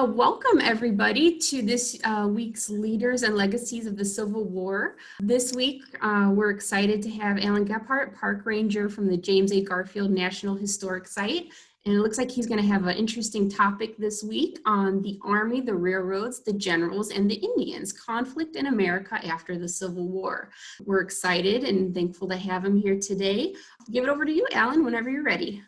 Welcome everybody to this week's Leaders and Legacies of the Civil War. This week, we're excited to have Alan Gephardt, Park Ranger from the James A. Garfield National Historic Site. And it looks like he's going to have an interesting topic this week on the Army, the railroads, the generals, and the Indians, conflict in America after the Civil War. We're excited and thankful to have him here today. Give it over to you, Alan, whenever you're ready.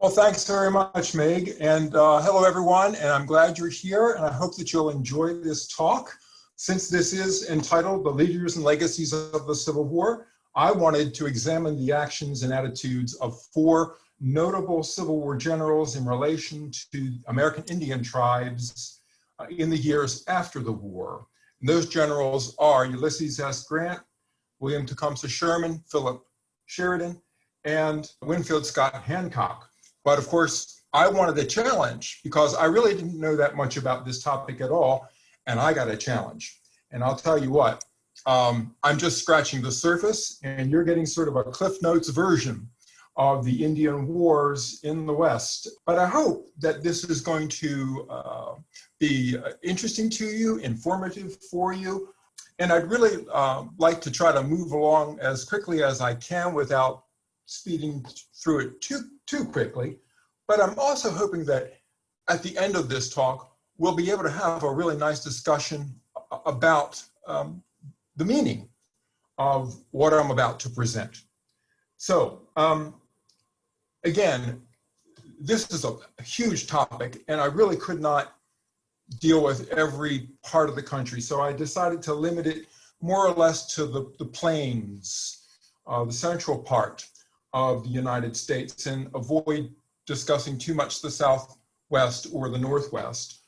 Well, thanks very much, Meg, and hello everyone, and I'm glad you're here, and I hope that you'll enjoy this talk. Since this is entitled The Leaders and Legacies of the Civil War, I wanted to examine the actions and attitudes of four notable Civil War generals in relation to American Indian tribes in the years after the war. And those generals are Ulysses S. Grant, William Tecumseh Sherman, Philip Sheridan, and Winfield Scott Hancock. But of course, I wanted a challenge because I really didn't know that much about this topic at all, and I got a challenge. And I'll tell you what, I'm just scratching the surface, and you're getting sort of a Cliff Notes version of the Indian Wars in the West. But I hope that this is going to be interesting to you, informative for you, and I'd really like to try to move along as quickly as I can without speeding through it too quickly, but I'm also hoping that at the end of this talk, we'll be able to have a really nice discussion about the meaning of what I'm about to present. So again, this is a huge topic, and I really could not deal with every part of the country, so I decided to limit it more or less to the plains, the central part of the United States, and avoid discussing too much the Southwest or the Northwest.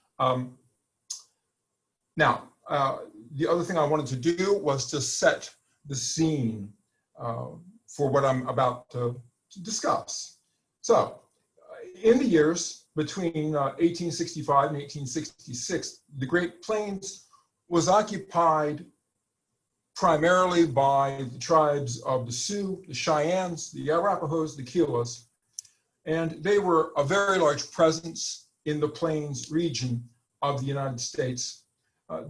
Now, the other thing I wanted to do was to set the scene for what I'm about to discuss. So, in the years between 1865 and 1866, the Great Plains was occupied primarily by the tribes of the Sioux, the Cheyennes, the Arapahoes, the Kiowas, and they were a very large presence in the Plains region of the United States.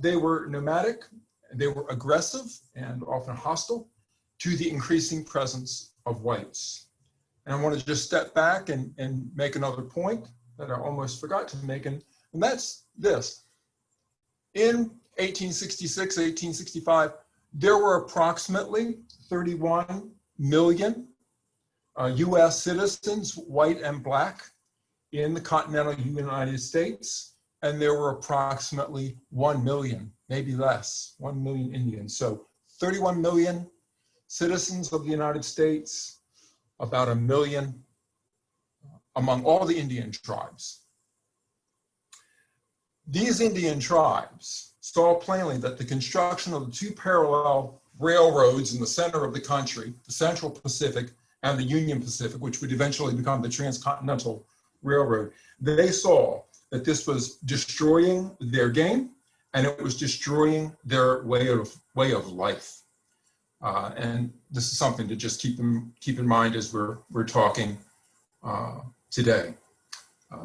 They were nomadic, they were aggressive and often hostile to the increasing presence of whites. And I want to just step back and make another point that I almost forgot to make, and that's this. In 1866, 1865, there were approximately 31 million US citizens, white and black, in the continental United States, and there were approximately 1 million, maybe less, 1 million Indians. So 31 million citizens of the United States, about 1 million among all the Indian tribes. These Indian tribes saw plainly that the construction of the two parallel railroads in the center of the country, the Central Pacific and the Union Pacific, which would eventually become the Transcontinental Railroad, they saw that this was destroying their game and it was destroying their way of life. And this is something to just keep in mind as we're talking today.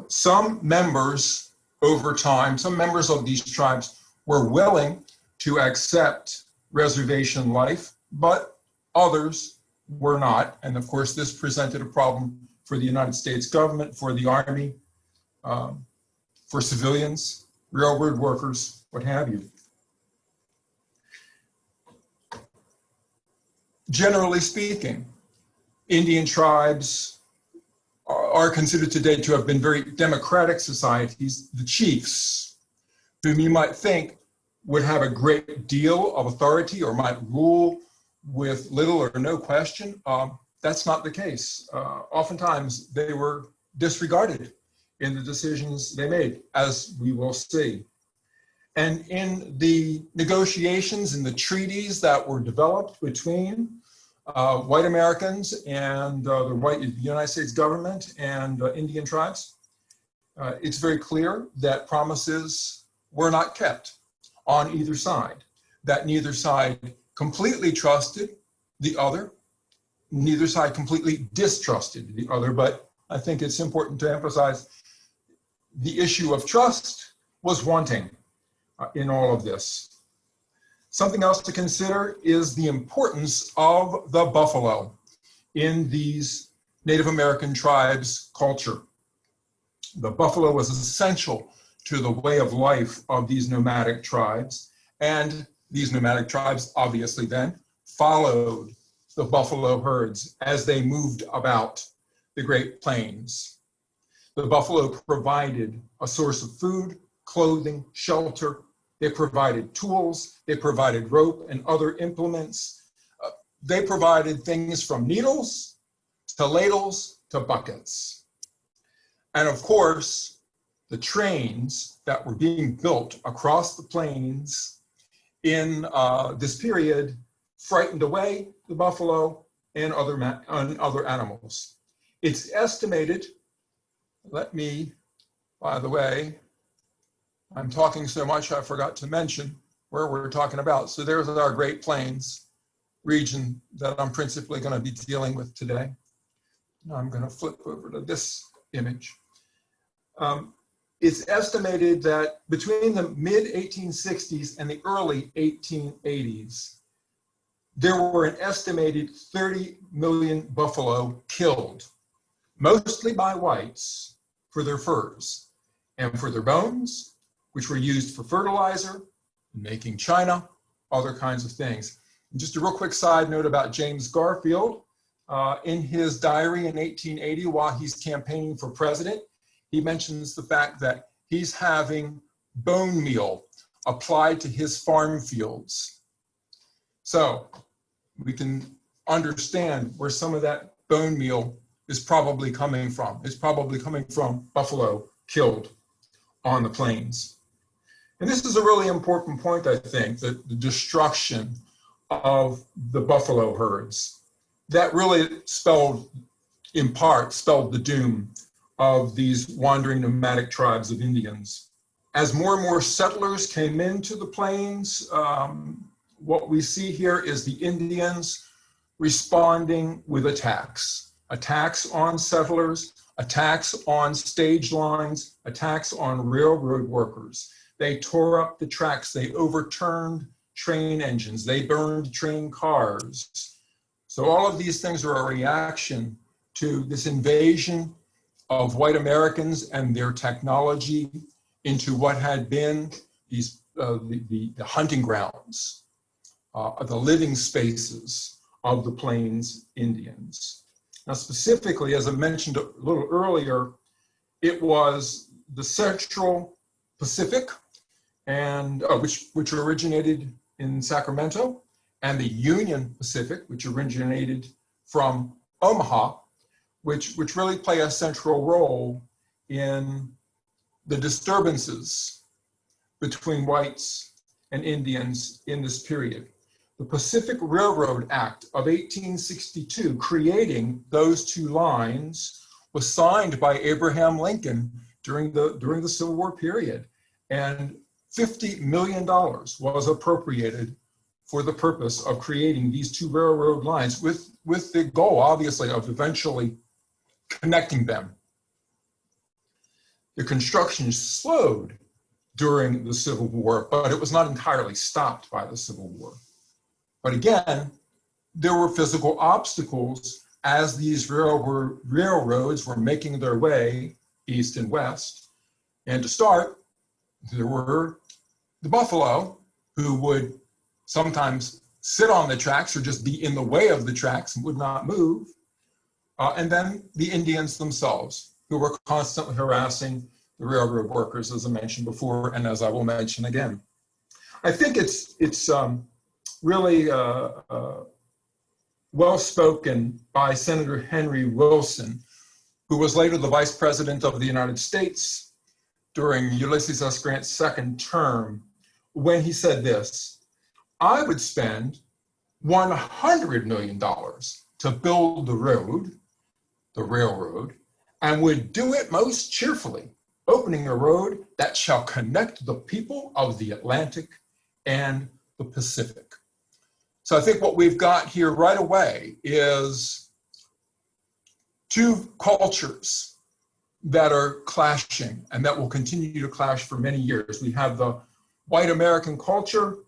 Some members over time, some members of these tribes were willing to accept reservation life, but others were not. And of course, this presented a problem for the United States government, for the Army, for civilians, railroad workers, what have you. Generally speaking, Indian tribes are considered today to have been very democratic societies. The chiefs, whom you might think would have a great deal of authority or might rule with little or no question, that's not the case. Oftentimes they were disregarded in the decisions they made, as we will see. And in the negotiations and the treaties that were developed between white Americans and the United States government and Indian tribes, it's very clear that promises were not kept on either side, that neither side completely trusted the other, neither side completely distrusted the other. But I think it's important to emphasize the issue of trust was wanting in all of this. Something else to consider is the importance of the buffalo in these Native American tribes' culture. The buffalo was essential to the way of life of these nomadic tribes, and these nomadic tribes obviously then followed the buffalo herds as they moved about the Great Plains. The buffalo provided a source of food, clothing, shelter. They provided tools. They provided rope and other implements. They provided things from needles to ladles to buckets. And of course, the trains that were being built across the plains in this period frightened away the buffalo and other animals. It's estimated, by the way, I'm talking so much I forgot to mention where we're talking about. So there's our Great Plains region that I'm principally going to be dealing with today. Now I'm going to flip over to this image. It's estimated that between the mid-1860s and the early 1880s, there were an estimated 30 million buffalo killed, mostly by whites, for their furs and for their bones, which were used for fertilizer, making china, other kinds of things. And just a real quick side note about James Garfield. In his diary in 1880, while he's campaigning for president, he mentions the fact that he's having bone meal applied to his farm fields. So we can understand where some of that bone meal is probably coming from. It's probably coming from buffalo killed on the plains. And this is a really important point, I think, that the destruction of the buffalo herds, that really in part, spelled the doom of these wandering nomadic tribes of Indians. As more and more settlers came into the plains, what we see here is the Indians responding with attacks on settlers, attacks on stage lines, attacks on railroad workers. They tore up the tracks, they overturned train engines, they burned train cars. So all of these things are a reaction to this invasion of white Americans and their technology into what had been these the hunting grounds, the living spaces of the Plains Indians. Now, specifically, as I mentioned a little earlier, it was the Central Pacific, and which originated in Sacramento, and the Union Pacific, which originated from Omaha, which really play a central role in the disturbances between whites and Indians in this period. The Pacific Railroad Act of 1862, creating those two lines, was signed by Abraham Lincoln during the Civil War period, and $50 million was appropriated for the purpose of creating these two railroad lines, with the goal, obviously, of eventually connecting them. The construction slowed during the Civil War, but it was not entirely stopped by the Civil War. But again, there were physical obstacles as these railroads were making their way east and west. And to start, there were the buffalo, who would sometimes sit on the tracks or just be in the way of the tracks and would not move. And then the Indians themselves, who were constantly harassing the railroad workers, as I mentioned before, and as I will mention again. I think it's really well spoken by Senator Henry Wilson, who was later the Vice President of the United States during Ulysses S. Grant's second term, when he said this: "I would spend $100 million to build the railroad, and would do it most cheerfully, opening a road that shall connect the people of the Atlantic and the Pacific." So I think what we've got here right away is two cultures that are clashing and that will continue to clash for many years. We have the white American culture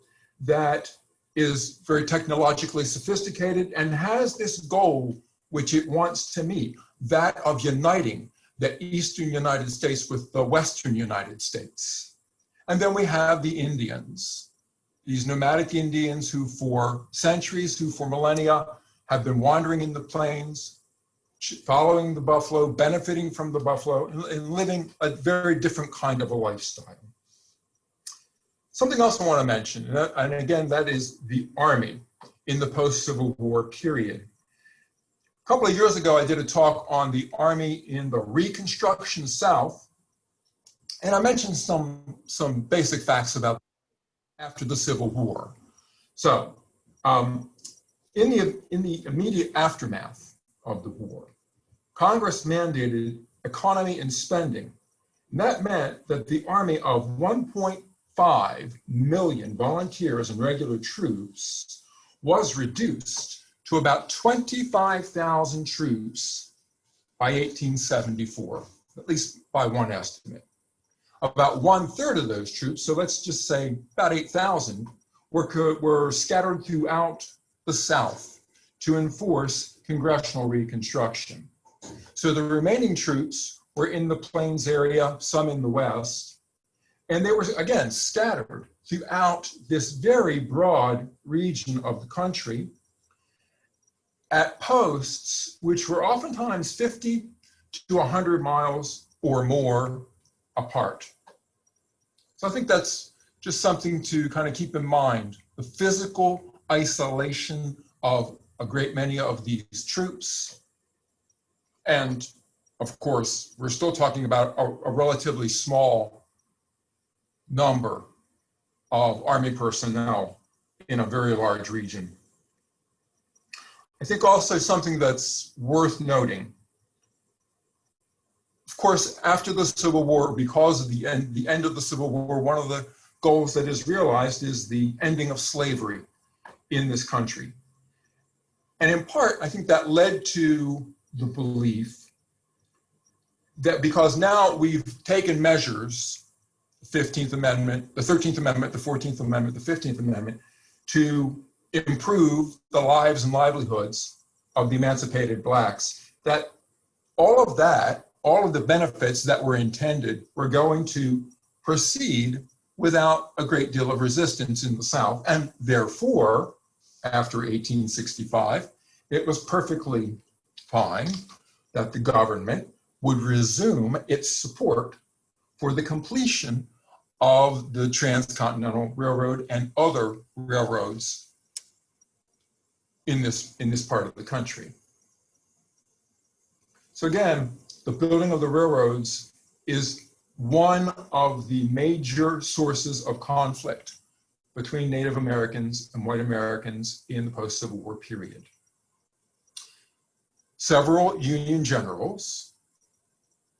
that is very technologically sophisticated and has this goal which it wants to meet, that of uniting the Eastern United States with the Western United States. And then we have the Indians, these nomadic Indians who for centuries, who for millennia have been wandering in the plains, following the buffalo, benefiting from the buffalo, and living a very different kind of a lifestyle. Something else I want to mention, and again, that is the Army in the post-Civil War period. A couple of years ago, I did a talk on the Army in the Reconstruction South, and I mentioned some basic facts about after the Civil War. So, in the immediate aftermath of the war, Congress mandated economy and spending. And that meant that the Army of 1.5 million volunteers and regular troops was reduced to about 25,000 troops by 1874, at least by one estimate. About 1/3 of those troops, so let's just say about 8,000, were scattered throughout the South to enforce congressional Reconstruction. So the remaining troops were in the Plains area, some in the West, and they were, again, scattered throughout this very broad region of the country at posts which were oftentimes 50 to 100 miles or more apart. So I think that's just something to kind of keep in mind, the physical isolation of a great many of these troops. And of course, we're still talking about a relatively small number of Army personnel in a very large region. I think also something that's worth noting, of course, after the Civil War, because of the end of the Civil War, one of the goals that is realized is the ending of slavery in this country. And in part, I think that led to the belief that because now we've taken measures, the 15th Amendment, the 13th Amendment, the 14th Amendment, the 15th Amendment, to improve the lives and livelihoods of the emancipated Blacks, that all of that, all of the benefits that were intended were going to proceed without a great deal of resistance in the South. And therefore, after 1865, it was perfectly fine that the government would resume its support for the completion of the Transcontinental Railroad and other railroads in this part of the country. So again, the building of the railroads is one of the major sources of conflict between Native Americans and white Americans in the post-Civil War period. Several Union generals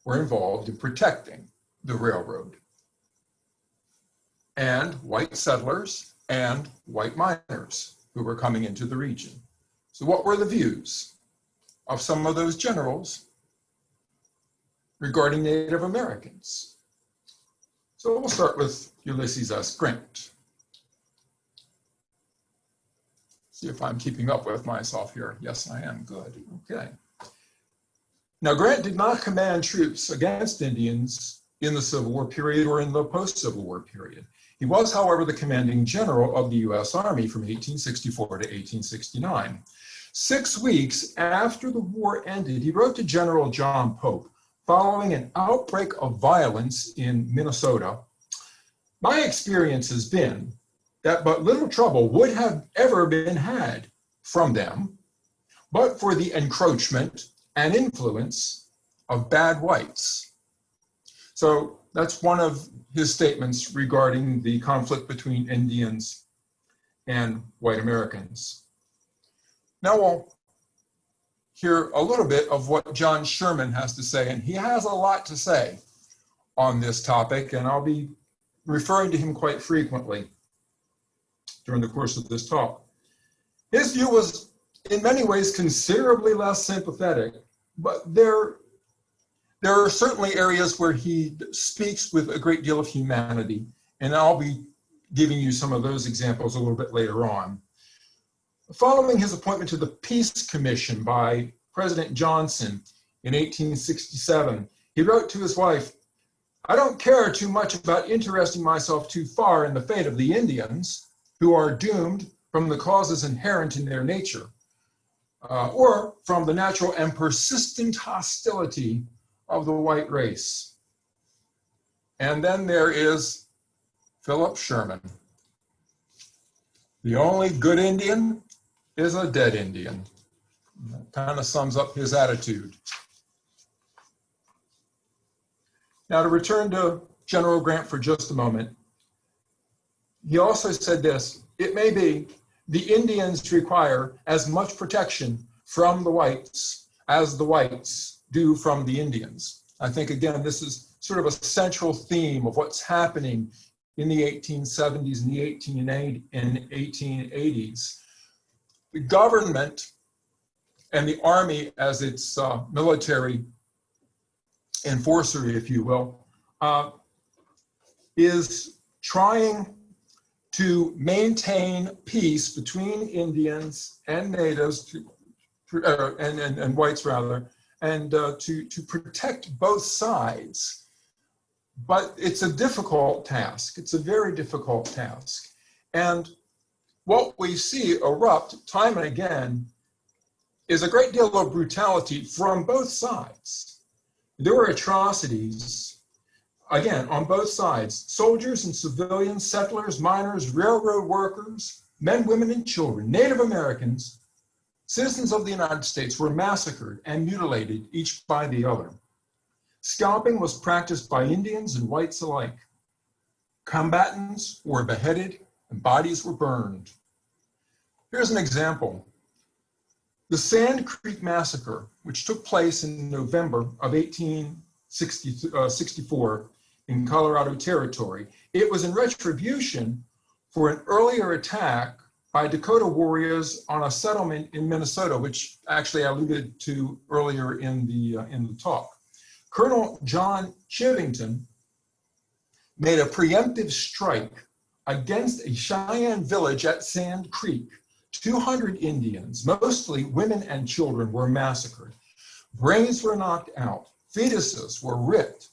were involved in protecting the railroad, and white settlers and white miners who were coming into the region. So what were the views of some of those generals regarding Native Americans? So we'll start with Ulysses S. Grant. See if I'm keeping up with myself here. Yes, I am. Good. Okay. Now, Grant did not command troops against Indians in the Civil War period or in the post-Civil War period. He was, however, the commanding general of the U.S. Army from 1864 to 1869. 6 weeks after the war ended, he wrote to General John Pope, following an outbreak of violence in Minnesota. My experience has been that but little trouble would have ever been had from them, but for the encroachment and influence of bad whites. So that's one of his statements regarding the conflict between Indians and white Americans. Now we'll hear a little bit of what John Sherman has to say, and he has a lot to say on this topic, and I'll be referring to him quite frequently during the course of this talk. His view was in many ways considerably less sympathetic, but there There are certainly areas where he speaks with a great deal of humanity, and I'll be giving you some of those examples a little bit later on. Following his appointment to the Peace Commission by President Johnson in 1867, he wrote to his wife, "I don't care too much about interesting myself too far in the fate of the Indians, who are doomed from the causes inherent in their nature, or from the natural and persistent hostility of the white race." And then there is Philip Sherman. "The only good Indian is a dead Indian." That kind of sums up his attitude. Now, to return to General Grant for just a moment, he also said this: "It may be the Indians require as much protection from the whites as the whites do from the Indians." I think, again, this is sort of a central theme of what's happening in the 1870s and the 1880s. The government and the Army, as its military enforcer, if you will, is trying to maintain peace between Indians and natives, and whites rather, and to protect both sides. But it's a difficult task. It's a very difficult task. And what we see erupt time and again is a great deal of brutality from both sides. There were atrocities, again, on both sides. Soldiers and civilians, settlers, miners, railroad workers, men, women, and children, Native Americans, citizens of the United States were massacred and mutilated, each by the other. Scalping was practiced by Indians and whites alike. Combatants were beheaded and bodies were burned. Here's an example. The Sand Creek Massacre, which took place in November of 1864 in Colorado Territory, it was in retribution for an earlier attack by Dakota warriors on a settlement in Minnesota, which actually I alluded to earlier in the talk. Colonel John Chivington made a preemptive strike against a Cheyenne village at Sand Creek. 200 Indians, mostly women and children, were massacred. Brains were knocked out. Fetuses were ripped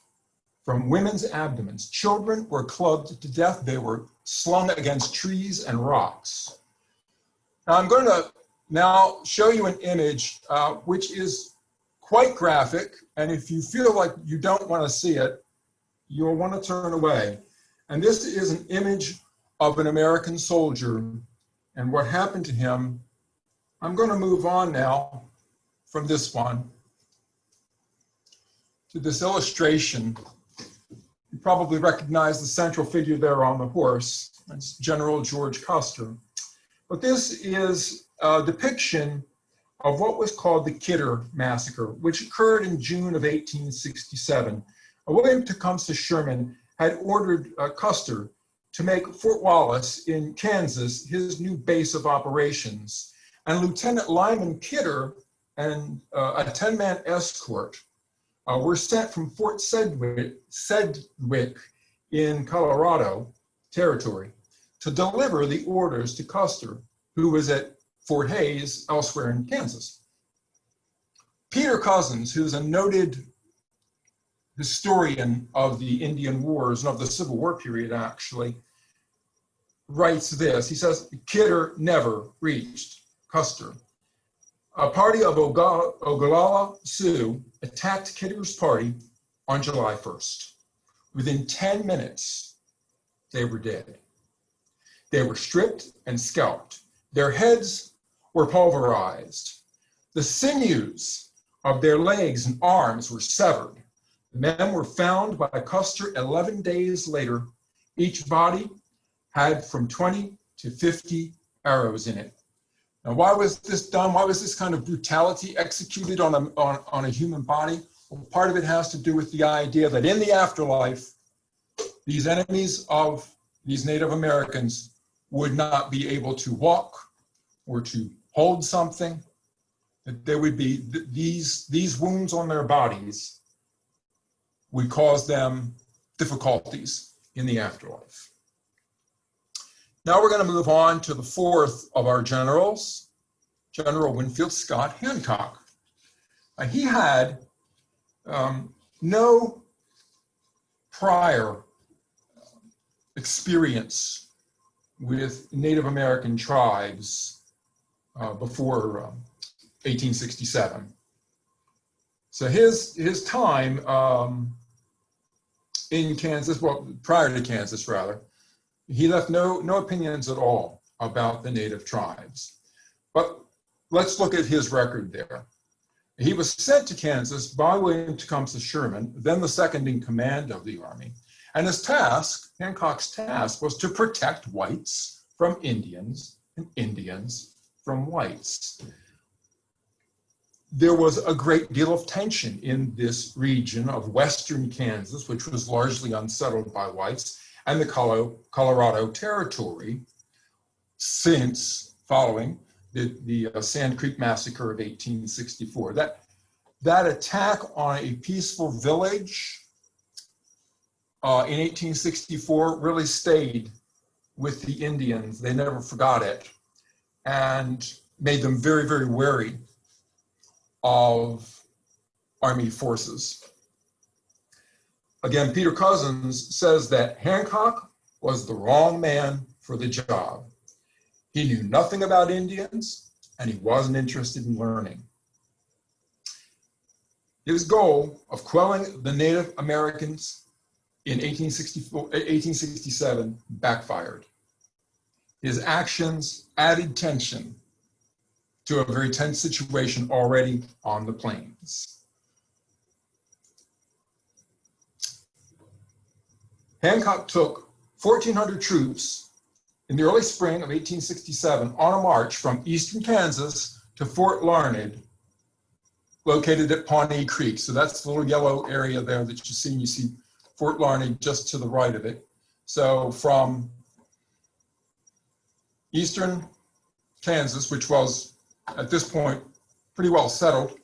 from women's abdomens. Children were clubbed to death. They were slung against trees and rocks. Now I'm going to now show you an image which is quite graphic, and if you feel like you don't want to see it, you'll want to turn away. And this is an image of an American soldier and what happened to him. I'm going to move on now from this one to this illustration. You probably recognize the central figure there on the horse. That's General George Custer. But this is a depiction of what was called the Kidder Massacre, which occurred in June of 1867. William Tecumseh Sherman had ordered Custer to make Fort Wallace in Kansas his new base of operations. And Lieutenant Lyman Kidder and a 10-man escort were sent from Fort Sedgwick in Colorado Territory to deliver the orders to Custer, who was at Fort Hays elsewhere in Kansas. Peter Cozzens, who's a noted historian of the Indian Wars and of the Civil War period, actually, writes this. He says, Kidder never reached Custer. A party of Oglala Sioux attacked Kidder's party on July 1st. Within 10 minutes, they were dead. They were stripped and scalped. Their heads were pulverized. The sinews of their legs and arms were severed. The men were found by Custer 11 days later. Each body had from 20 to 50 arrows in it. Now, why was this done? Why was this kind of brutality executed on a human body? Well, part of it has to do with the idea that in the afterlife, these enemies of these Native Americans would not be able to walk or to hold something. That there would be these wounds on their bodies would cause them difficulties in the afterlife. Now we're going to move on to the fourth of our generals, General Winfield Scott Hancock. He had no prior experience with Native American tribes before 1867. So his time in Kansas, well, prior to Kansas rather, he left no opinions at all about the native tribes. But let's look at his record there. He was sent to Kansas by William Tecumseh Sherman, then the second in command of the army. And his task, Hancock's task, was to protect whites from Indians and Indians from whites. There was a great deal of tension in this region of western Kansas, which was largely unsettled by whites, and the Colorado Territory since following the Sand Creek Massacre of 1864. That attack on a peaceful village in 1864 really stayed with the Indians. They never forgot it and made them very, very wary of Army forces. Again, Peter Cousins says that Hancock was the wrong man for the job. He knew nothing about Indians, and he wasn't interested in learning. His goal of quelling the Native Americans in 1867 backfired. His actions added tension to a very tense situation already on the plains. Hancock took 1,400 troops in the early spring of 1867 on a march from eastern Kansas to Fort Larned, located at Pawnee Creek. So that's the little yellow area there that you see. You see Fort Larned just to the right of it. So from eastern Kansas, which was at this point pretty well settled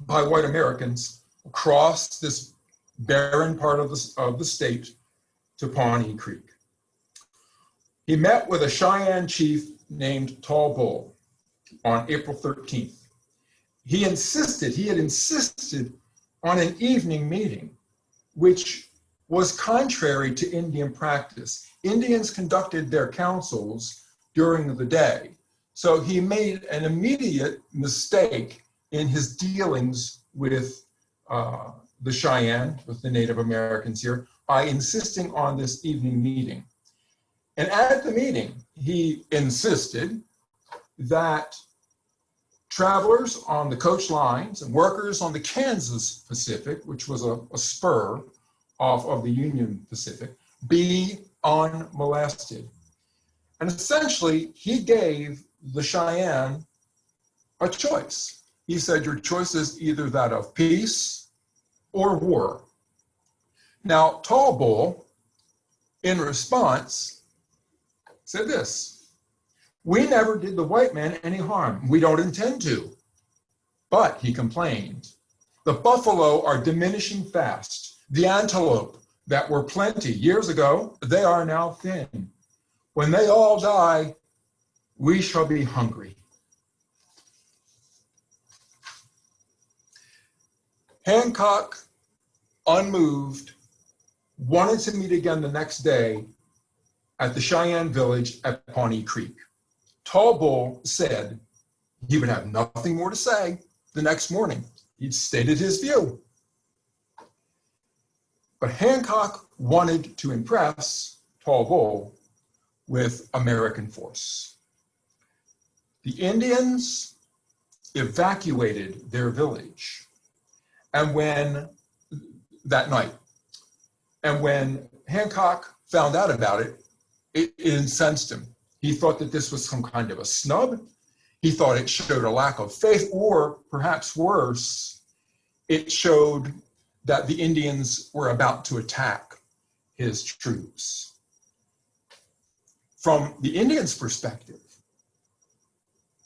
by white Americans, across this barren part of the state to Pawnee Creek. He met with a Cheyenne chief named Tall Bull on April 13th. He had insisted on an evening meeting, which was contrary to Indian practice. Indians conducted their councils during the day. So he made an immediate mistake in his dealings with the Cheyenne, with the Native Americans here, by insisting on this evening meeting. And at the meeting, he insisted that travelers on the coach lines and workers on the Kansas Pacific, which was a spur off of the Union Pacific, be unmolested. And essentially, he gave the Cheyenne a choice. He said, your choice is either that of peace or war. Now, Tall Bull, in response, said this: we never did the white man any harm. We don't intend to. But, he complained, the buffalo are diminishing fast. The antelope that were plenty years ago, they are now thin. When they all die, we shall be hungry. Hancock, unmoved, wanted to meet again the next day at the Cheyenne village at Pawnee Creek. Tall Bull said he would have nothing more to say the next morning. He'd stated his view. But Hancock wanted to impress Tall Bull with American force. The Indians evacuated their village that night. And when Hancock found out about it, it incensed him. He thought that this was some kind of a snub. He thought it showed a lack of faith, or perhaps worse, it showed that the Indians were about to attack his troops. From the Indians' perspective,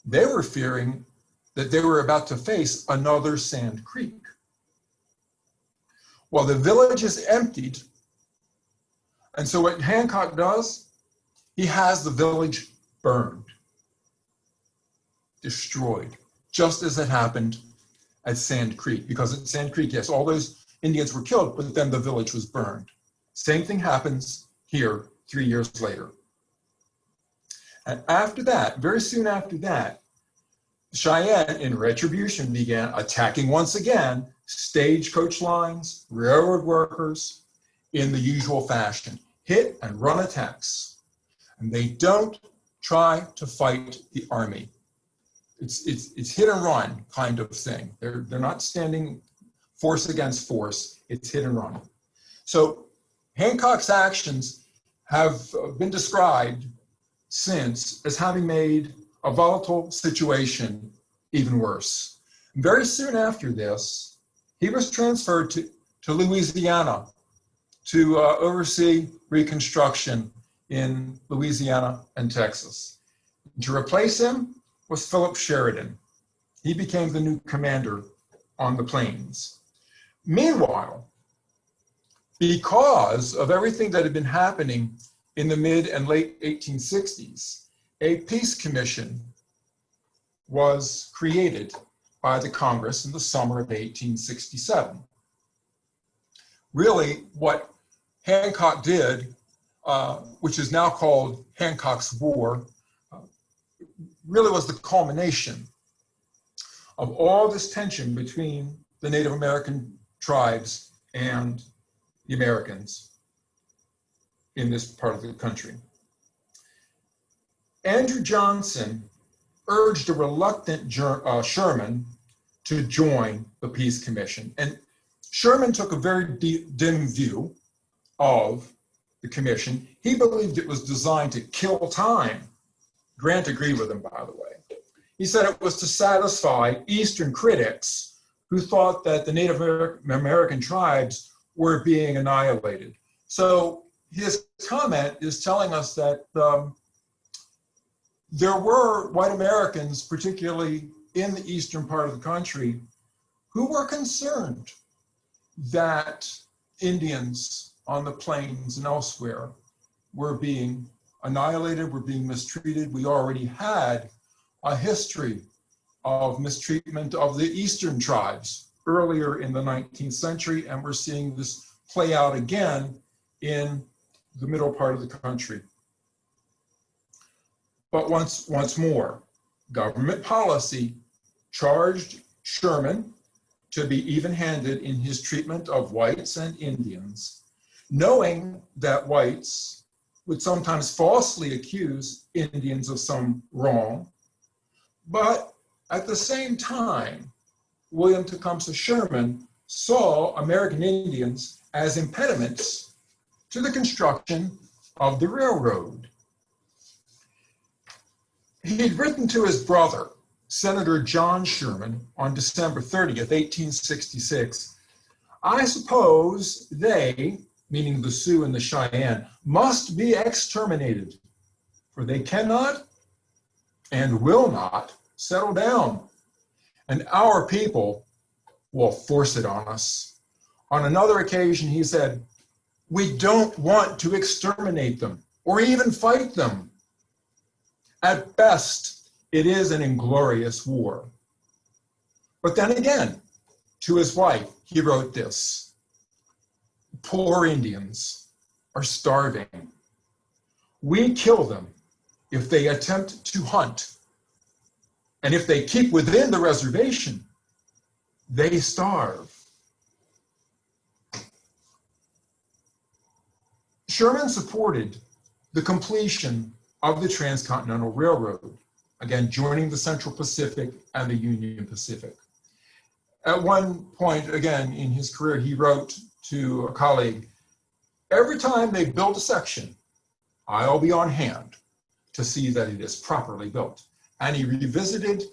they were fearing that they were about to face another Sand Creek. Well, the village is emptied. And so what Hancock does, he has the village burned, destroyed, just as it happened at Sand Creek. Because at Sand Creek, yes, all those Indians were killed, but then the village was burned. Same thing happens here 3 years later. And after that, very soon after that, Cheyenne, in retribution, began attacking once again stagecoach lines, railroad workers, in the usual fashion, hit and run attacks. And they don't try to fight the army. It's hit and run kind of thing. They're not standing force against force. It's hit and run. So Hancock's actions have been described since as having made a volatile situation even worse. Very soon after this, he was transferred to Louisiana to oversee reconstruction in Louisiana and Texas. To replace him was Philip Sheridan. He became the new commander on the plains. Meanwhile, because of everything that had been happening in the mid and late 1860s, a peace commission was created by the Congress in the summer of 1867. Really, what Hancock did, which is now called Hancock's War, really was the culmination of all this tension between the Native American tribes and the Americans in this part of the country. Andrew Johnson urged a reluctant Sherman to join the Peace Commission. And Sherman took a very dim view of the commission. He believed it was designed to kill time. Grant agreed with him, by the way. He said it was to satisfy Eastern critics who thought that the Native American tribes were being annihilated. So his comment is telling us that there were white Americans, particularly in the eastern part of the country, who were concerned that Indians on the plains and elsewhere were being annihilated, were being mistreated. We already had a history of mistreatment of the eastern tribes earlier in the 19th century, and we're seeing this play out again in the middle part of the country. But once more, government policy charged Sherman to be even-handed in his treatment of whites and Indians, knowing that whites would sometimes falsely accuse Indians of some wrong. But at the same time, William Tecumseh Sherman saw American Indians as impediments to the construction of the railroad. He'd written to his brother, Senator John Sherman, on December 30th, 1866, "I suppose they," meaning the Sioux and the Cheyenne, "must be exterminated, for they cannot and will not settle down, and our people will force it on us." On another occasion, he said, "We don't want to exterminate them or even fight them. At best, it is an inglorious war." But then again, to his wife, he wrote this: "Poor Indians are starving. We kill them if they attempt to hunt. And if they keep within the reservation, they starve." Sherman supported the completion of the Transcontinental Railroad, again, joining the Central Pacific and the Union Pacific. At one point, again, in his career, he wrote to a colleague, "Every time they build a section, I'll be on hand to see that it is properly built." And he revisited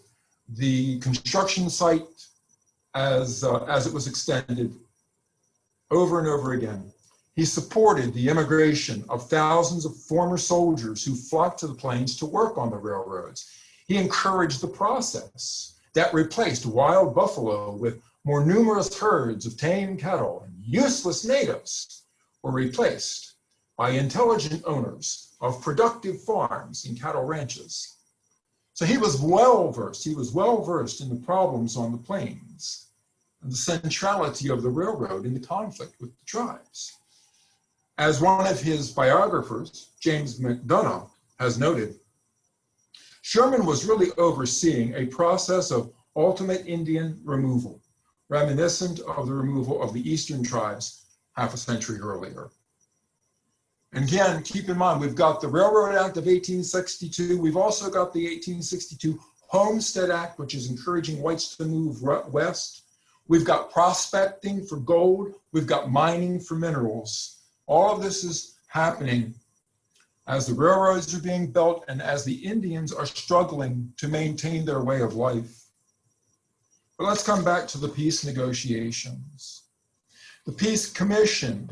the construction site as it was extended over and over again. He supported the immigration of thousands of former soldiers who flocked to the plains to work on the railroads. He encouraged the process that replaced wild buffalo with more numerous herds of tame cattle and useless natives were replaced by intelligent owners of productive farms and cattle ranches. So he was well versed in the problems on the plains and the centrality of the railroad in the conflict with the tribes. As one of his biographers, James McDonough, has noted, Sherman was really overseeing a process of ultimate Indian removal, reminiscent of the removal of the Eastern tribes half a century earlier. And again, keep in mind, we've got the Railroad Act of 1862. We've also got the 1862 Homestead Act, which is encouraging whites to move west. We've got prospecting for gold. We've got mining for minerals. All of this is happening as the railroads are being built and as the Indians are struggling to maintain their way of life. But let's come back to the peace negotiations. The Peace Commission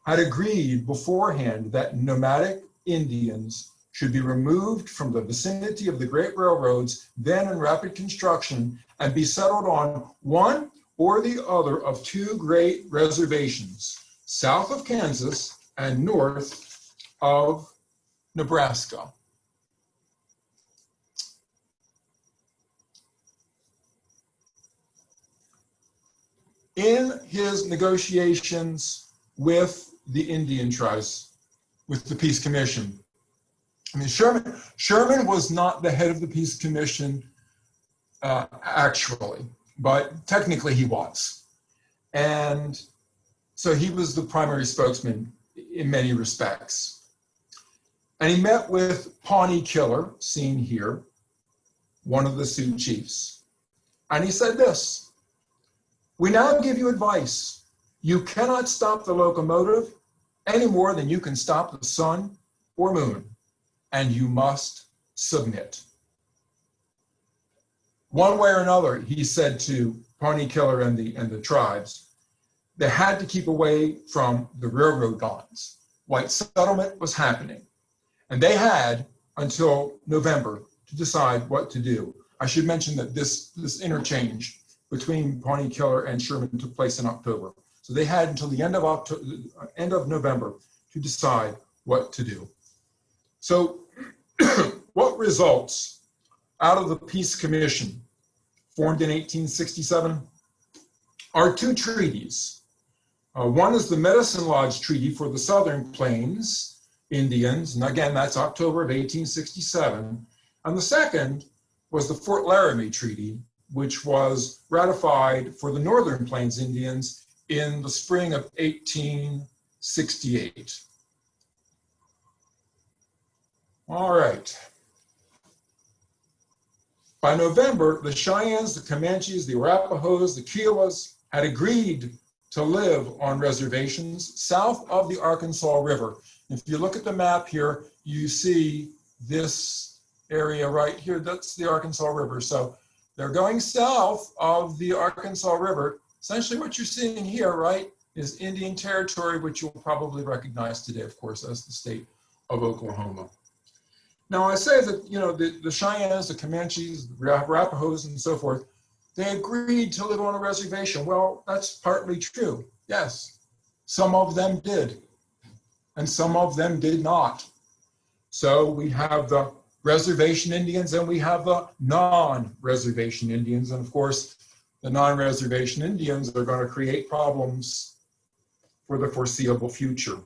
had agreed beforehand that nomadic Indians should be removed from the vicinity of the great railroads then in rapid construction and be settled on one or the other of two great reservations, south of Kansas and north of Nebraska. In his negotiations with the Indian tribes, with the Peace Commission, I mean, Sherman was not the head of the Peace Commission actually, but technically he was. And so he was the primary spokesman in many respects. And he met with Pawnee Killer, seen here, one of the Sioux chiefs. And he said this, "We now give you advice. You cannot stop the locomotive any more than you can stop the sun or moon, and you must submit." One way or another, he said to Pawnee Killer and the tribes, they had to keep away from the railroad lines. White settlement was happening, and they had until November to decide what to do. I should mention that this interchange between Pawnee Killer and Sherman took place in October. So they had until the end of November to decide what to do. So what results out of the Peace Commission formed in 1867 are two treaties. One is the Medicine Lodge Treaty for the Southern Plains Indians, and again, that's October of 1867. And the second was the Fort Laramie Treaty, which was ratified for the Northern Plains Indians in the spring of 1868. All right. By November, the Cheyennes, the Comanches, the Arapahoes, the Kiowas had agreed to live on reservations south of the Arkansas River. If you look at the map here, you see this area right here. That's the Arkansas River. So they're going south of the Arkansas River. Essentially what you're seeing here, right, is Indian territory, which you'll probably recognize today, of course, as the state of Oklahoma. Now I say that, you know, the Cheyennes, the Comanches, the Arapahoes, and so forth, they agreed to live on a reservation. Well, that's partly true, yes. Some of them did, and some of them did not. So we have the reservation Indians and we have the non-reservation Indians. And of course, the non-reservation Indians are going to create problems for the foreseeable future.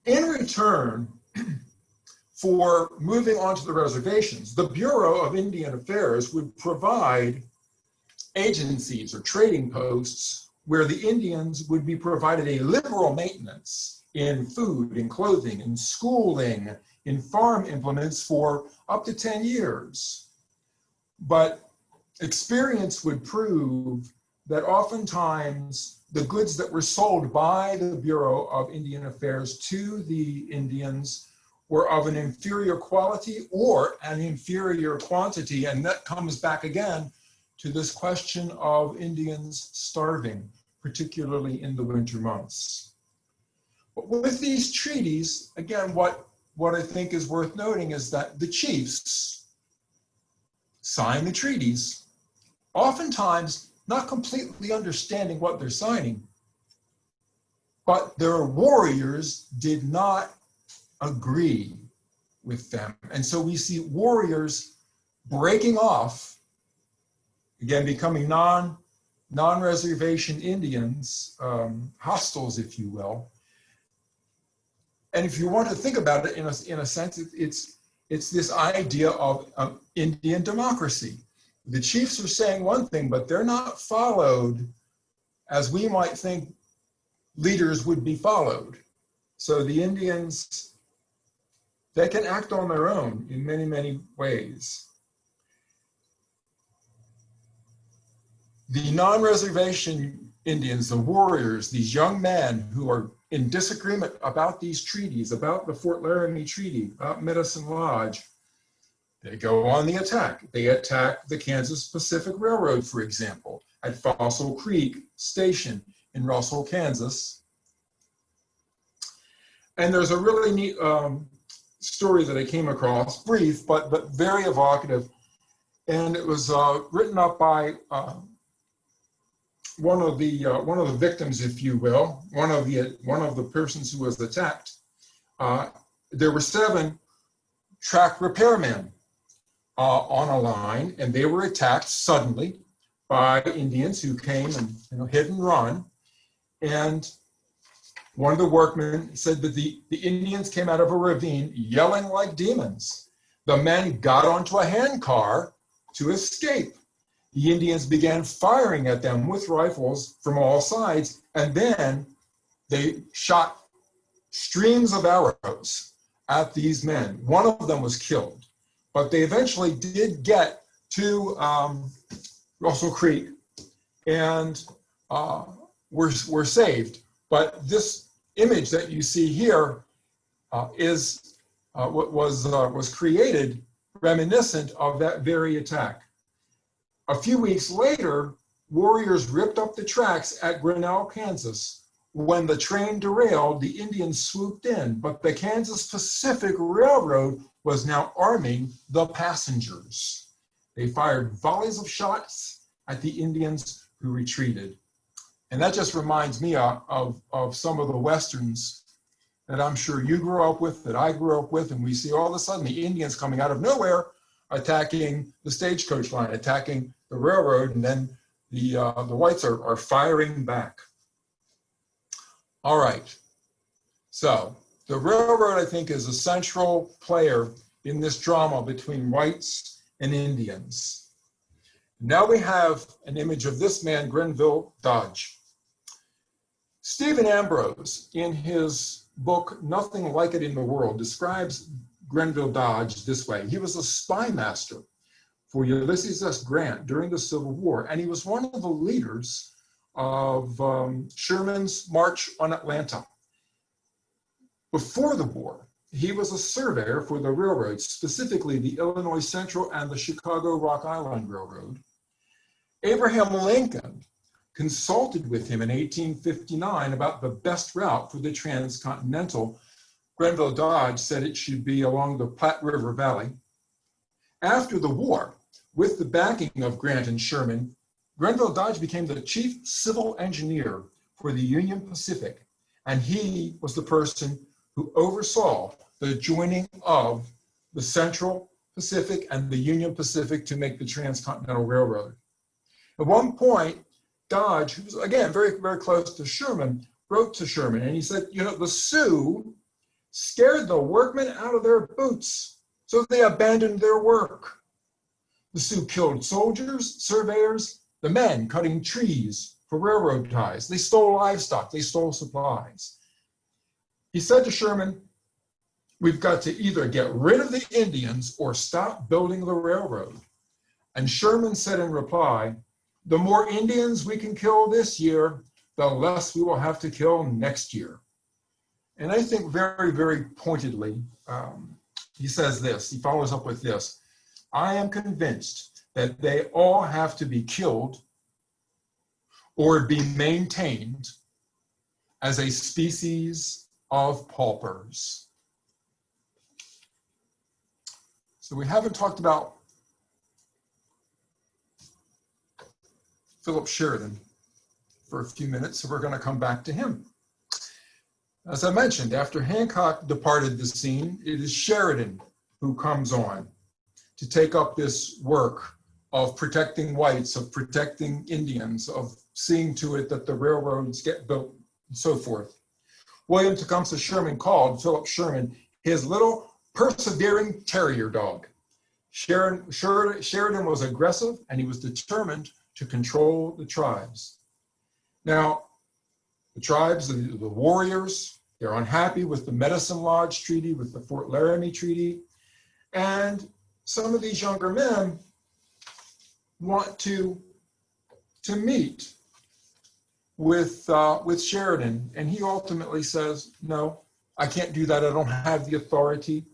In return for moving onto the reservations, the Bureau of Indian Affairs would provide agencies or trading posts where the Indians would be provided a liberal maintenance in food, in clothing, in schooling, in farm implements for up to 10 years. But experience would prove that oftentimes the goods that were sold by the Bureau of Indian Affairs to the Indians were of an inferior quality or an inferior quantity. And that comes back again to this question of Indians starving, particularly in the winter months. But with these treaties, again, what I think is worth noting is that the chiefs sign the treaties. Oftentimes, not completely understanding what they're signing, but their warriors did not agree with them. And so we see warriors breaking off, again, becoming non-reservation Indians, hostiles, if you will. And if you want to think about it in a sense, it's this idea of Indian democracy. The chiefs are saying one thing, but they're not followed as we might think leaders would be followed. So the Indians, they can act on their own in many, many ways. The non-reservation Indians, the warriors, these young men who are in disagreement about these treaties, about the Fort Laramie Treaty, about Medicine Lodge, they go on the attack. They attack the Kansas Pacific Railroad, for example, at Fossil Creek Station in Russell, Kansas. And there's a really neat story that I came across, brief, but very evocative. And it was written up by one of the victims, if you will, one of the persons who was attacked. There were 7 track repairmen on a line, and they were attacked suddenly by Indians who came and hit and run. And one of the workmen said that the Indians came out of a ravine yelling like demons. The men got onto a handcar to escape. The Indians began firing at them with rifles from all sides, and then they shot streams of arrows at these men. One of them was killed, but they eventually did get to Russell Creek and were saved. But this image that you see here was created reminiscent of that very attack. A few weeks later, warriors ripped up the tracks at Grinnell, Kansas. When the train derailed, the Indians swooped in, but the Kansas Pacific Railroad was now arming the passengers. They fired volleys of shots at the Indians who retreated. And that just reminds me of some of the Westerns that I'm sure you grew up with, that I grew up with, and we see all of a sudden the Indians coming out of nowhere, attacking the stagecoach line, attacking the railroad, and then the whites are firing back. All right, so the railroad, I think, is a central player in this drama between whites and Indians. Now we have an image of this man, Grenville Dodge. Stephen Ambrose, in his book, Nothing Like It in the World, describes Grenville Dodge this way. He was a spy master for Ulysses Grant during the Civil War, and he was one of the leaders of Sherman's March on Atlanta. Before the war, he was a surveyor for the railroads, specifically the Illinois Central and the Chicago Rock Island Railroad. Abraham Lincoln consulted with him in 1859 about the best route for the transcontinental. Grenville Dodge said it should be along the Platte River Valley. After the war, with the backing of Grant and Sherman, Grenville Dodge became the chief civil engineer for the Union Pacific, and he was the person who oversaw the joining of the Central Pacific and the Union Pacific to make the Transcontinental Railroad. At one point, Dodge, who was, again, very, very close to Sherman, wrote to Sherman, and he said, the Sioux scared the workmen out of their boots, so they abandoned their work. The Sioux killed soldiers, surveyors, the men cutting trees for railroad ties. They stole livestock, they stole supplies. He said to Sherman, we've got to either get rid of the Indians or stop building the railroad. And Sherman said in reply, the more Indians we can kill this year, the less we will have to kill next year. And I think very, very pointedly, he says this, he follows up with this, I am convinced that they all have to be killed or be maintained as a species of paupers. So we haven't talked about Philip Sheridan for a few minutes, so we're going to come back to him. As I mentioned, after Hancock departed the scene, it is Sheridan who comes on to take up this work of protecting whites, of protecting Indians, of seeing to it that the railroads get built, and so forth. William Tecumseh Sherman called Philip Sherman his little persevering terrier dog. Sheridan was aggressive, and he was determined to control the tribes. Now, the tribes, the warriors, they're unhappy with the Medicine Lodge Treaty, with the Fort Laramie Treaty, and some of these younger men want to meet with Sheridan, and he ultimately says, no, I can't do that. I don't have the authority.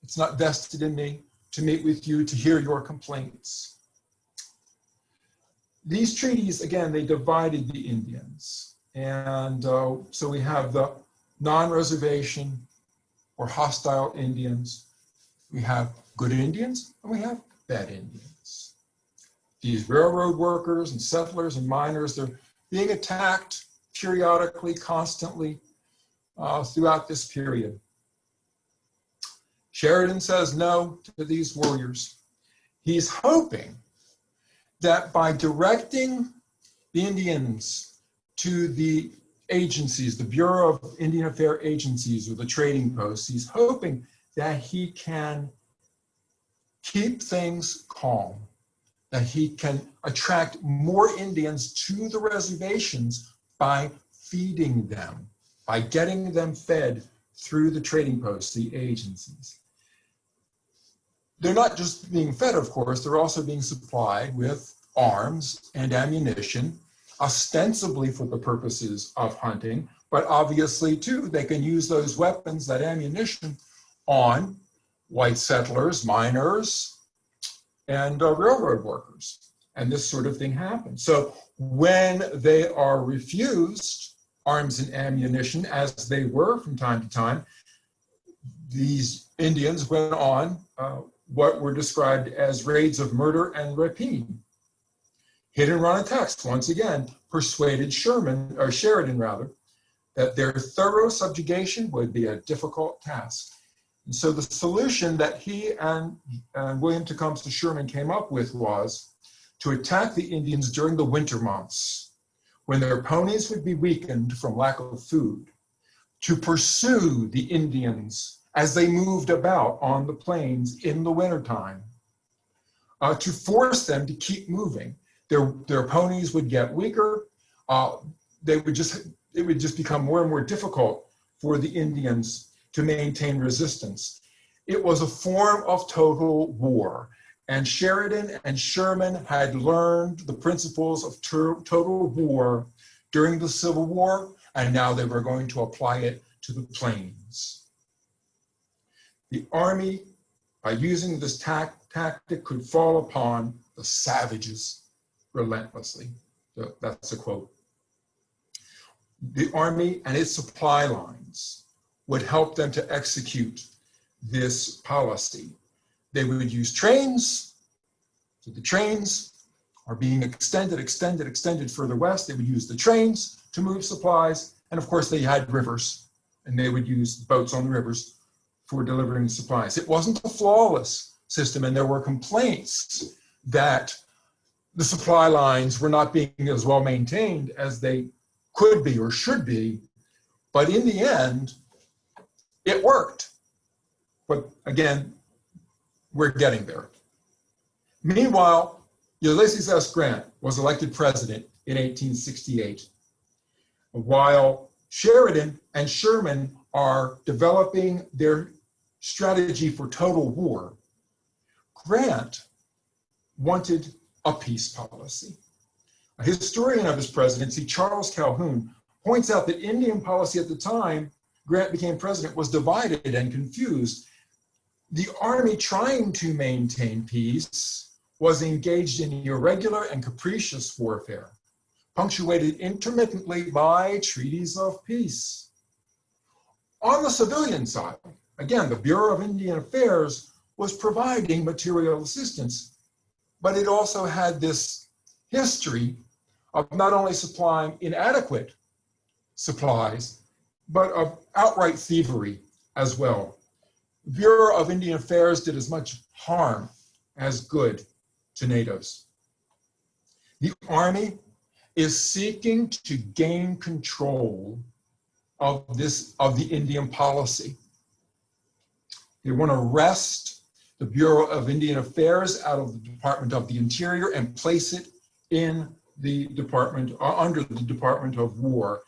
It's not vested in me to meet with you, to hear your complaints. These treaties, again, they divided the Indians. And so we have the non-reservation or hostile Indians. We have good Indians and we have bad Indians. These railroad workers and settlers and miners, they're being attacked periodically, constantly throughout this period. Sheridan says no to these warriors. He's hoping that by directing the Indians to the agencies, the Bureau of Indian Affairs agencies or the trading posts, he's hoping that he can keep things calm, that he can attract more Indians to the reservations by feeding them, by getting them fed through the trading posts, the agencies. They're not just being fed, of course, they're also being supplied with arms and ammunition, ostensibly for the purposes of hunting, but obviously too, they can use those weapons, that ammunition, on white settlers, miners, and railroad workers. And this sort of thing happens. So when they are refused arms and ammunition, as they were from time to time, these Indians went on what were described as raids of murder and rapine. Hit and run attacks, once again, persuaded Sheridan, that their thorough subjugation would be a difficult task. And so the solution that he and William Tecumseh Sherman came up with was to attack the Indians during the winter months, when their ponies would be weakened from lack of food, to pursue the Indians as they moved about on the plains in the wintertime, to force them to keep moving. Their ponies would get weaker. It would just become more and more difficult for the Indians to maintain resistance. It was a form of total war. And Sheridan and Sherman had learned the principles of total war during the Civil War, and now they were going to apply it to the plains. The Army, by using this tactic, could fall upon the savages relentlessly. So that's a quote. The Army and its supply lines would help them to execute this policy. They would use trains. So the trains are being extended further west. They would use the trains to move supplies. And of course, they had rivers, and they would use boats on the rivers for delivering supplies. It wasn't a flawless system, and there were complaints that the supply lines were not being as well maintained as they could be or should be. But in the end, it worked. But again, we're getting there. Meanwhile, Ulysses S. Grant was elected president in 1868. While Sheridan and Sherman are developing their strategy for total war, Grant wanted a peace policy. A historian of his presidency, Charles Calhoun, points out that Indian policy at the time Grant became president was divided and confused. The Army, trying to maintain peace, was engaged in irregular and capricious warfare, punctuated intermittently by treaties of peace. On the civilian side, again, the Bureau of Indian Affairs was providing material assistance, but it also had this history of not only supplying inadequate supplies, but of outright thievery as well. The Bureau of Indian Affairs did as much harm as good to natives. The Army is seeking to gain control of the Indian policy. They want to wrest the Bureau of Indian Affairs out of the Department of the Interior and place it in the department, under the Department of War.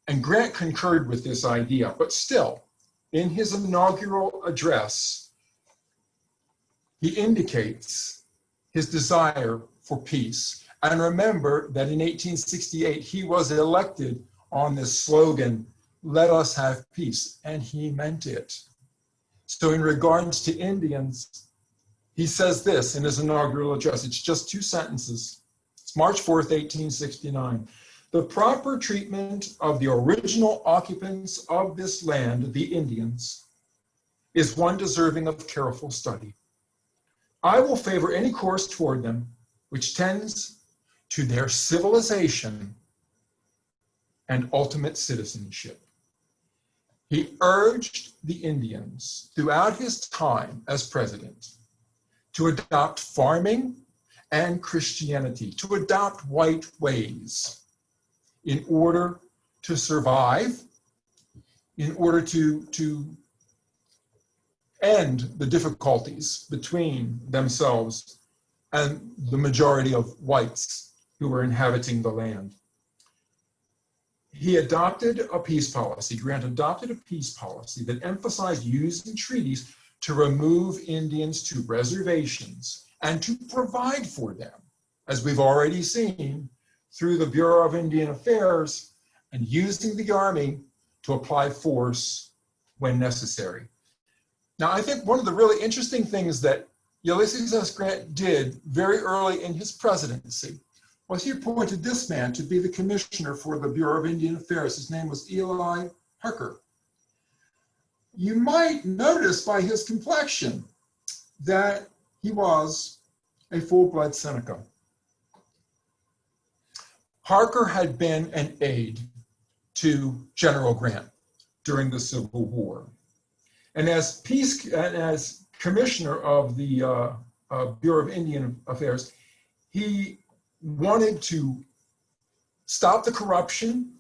And Grant concurred with this idea, but still, in his inaugural address, he indicates his desire for peace. And remember that in 1868, he was elected on this slogan, "Let us have peace," and he meant it. So in regards to Indians, he says this in his inaugural address. It's just 2 sentences. It's March 4th, 1869. "The proper treatment of the original occupants of this land, the Indians, is one deserving of careful study. I will favor any course toward them which tends to their civilization and ultimate citizenship." He urged the Indians throughout his time as president to adopt farming and Christianity, to adopt white ways in order to survive, in order to end the difficulties between themselves and the majority of whites who were inhabiting the land. He adopted a peace policy, Grant adopted a peace policy that emphasized using treaties to remove Indians to reservations and to provide for them, as we've already seen, through the Bureau of Indian Affairs and using the Army to apply force when necessary. Now, I think one of the really interesting things that Ulysses S. Grant did very early in his presidency was he appointed this man to be the commissioner for the Bureau of Indian Affairs. His name was Eli Harker. You might notice by his complexion that he was a full-blood Seneca. Harker had been an aide to General Grant during the Civil War. And as commissioner of the Bureau of Indian Affairs, he wanted to stop the corruption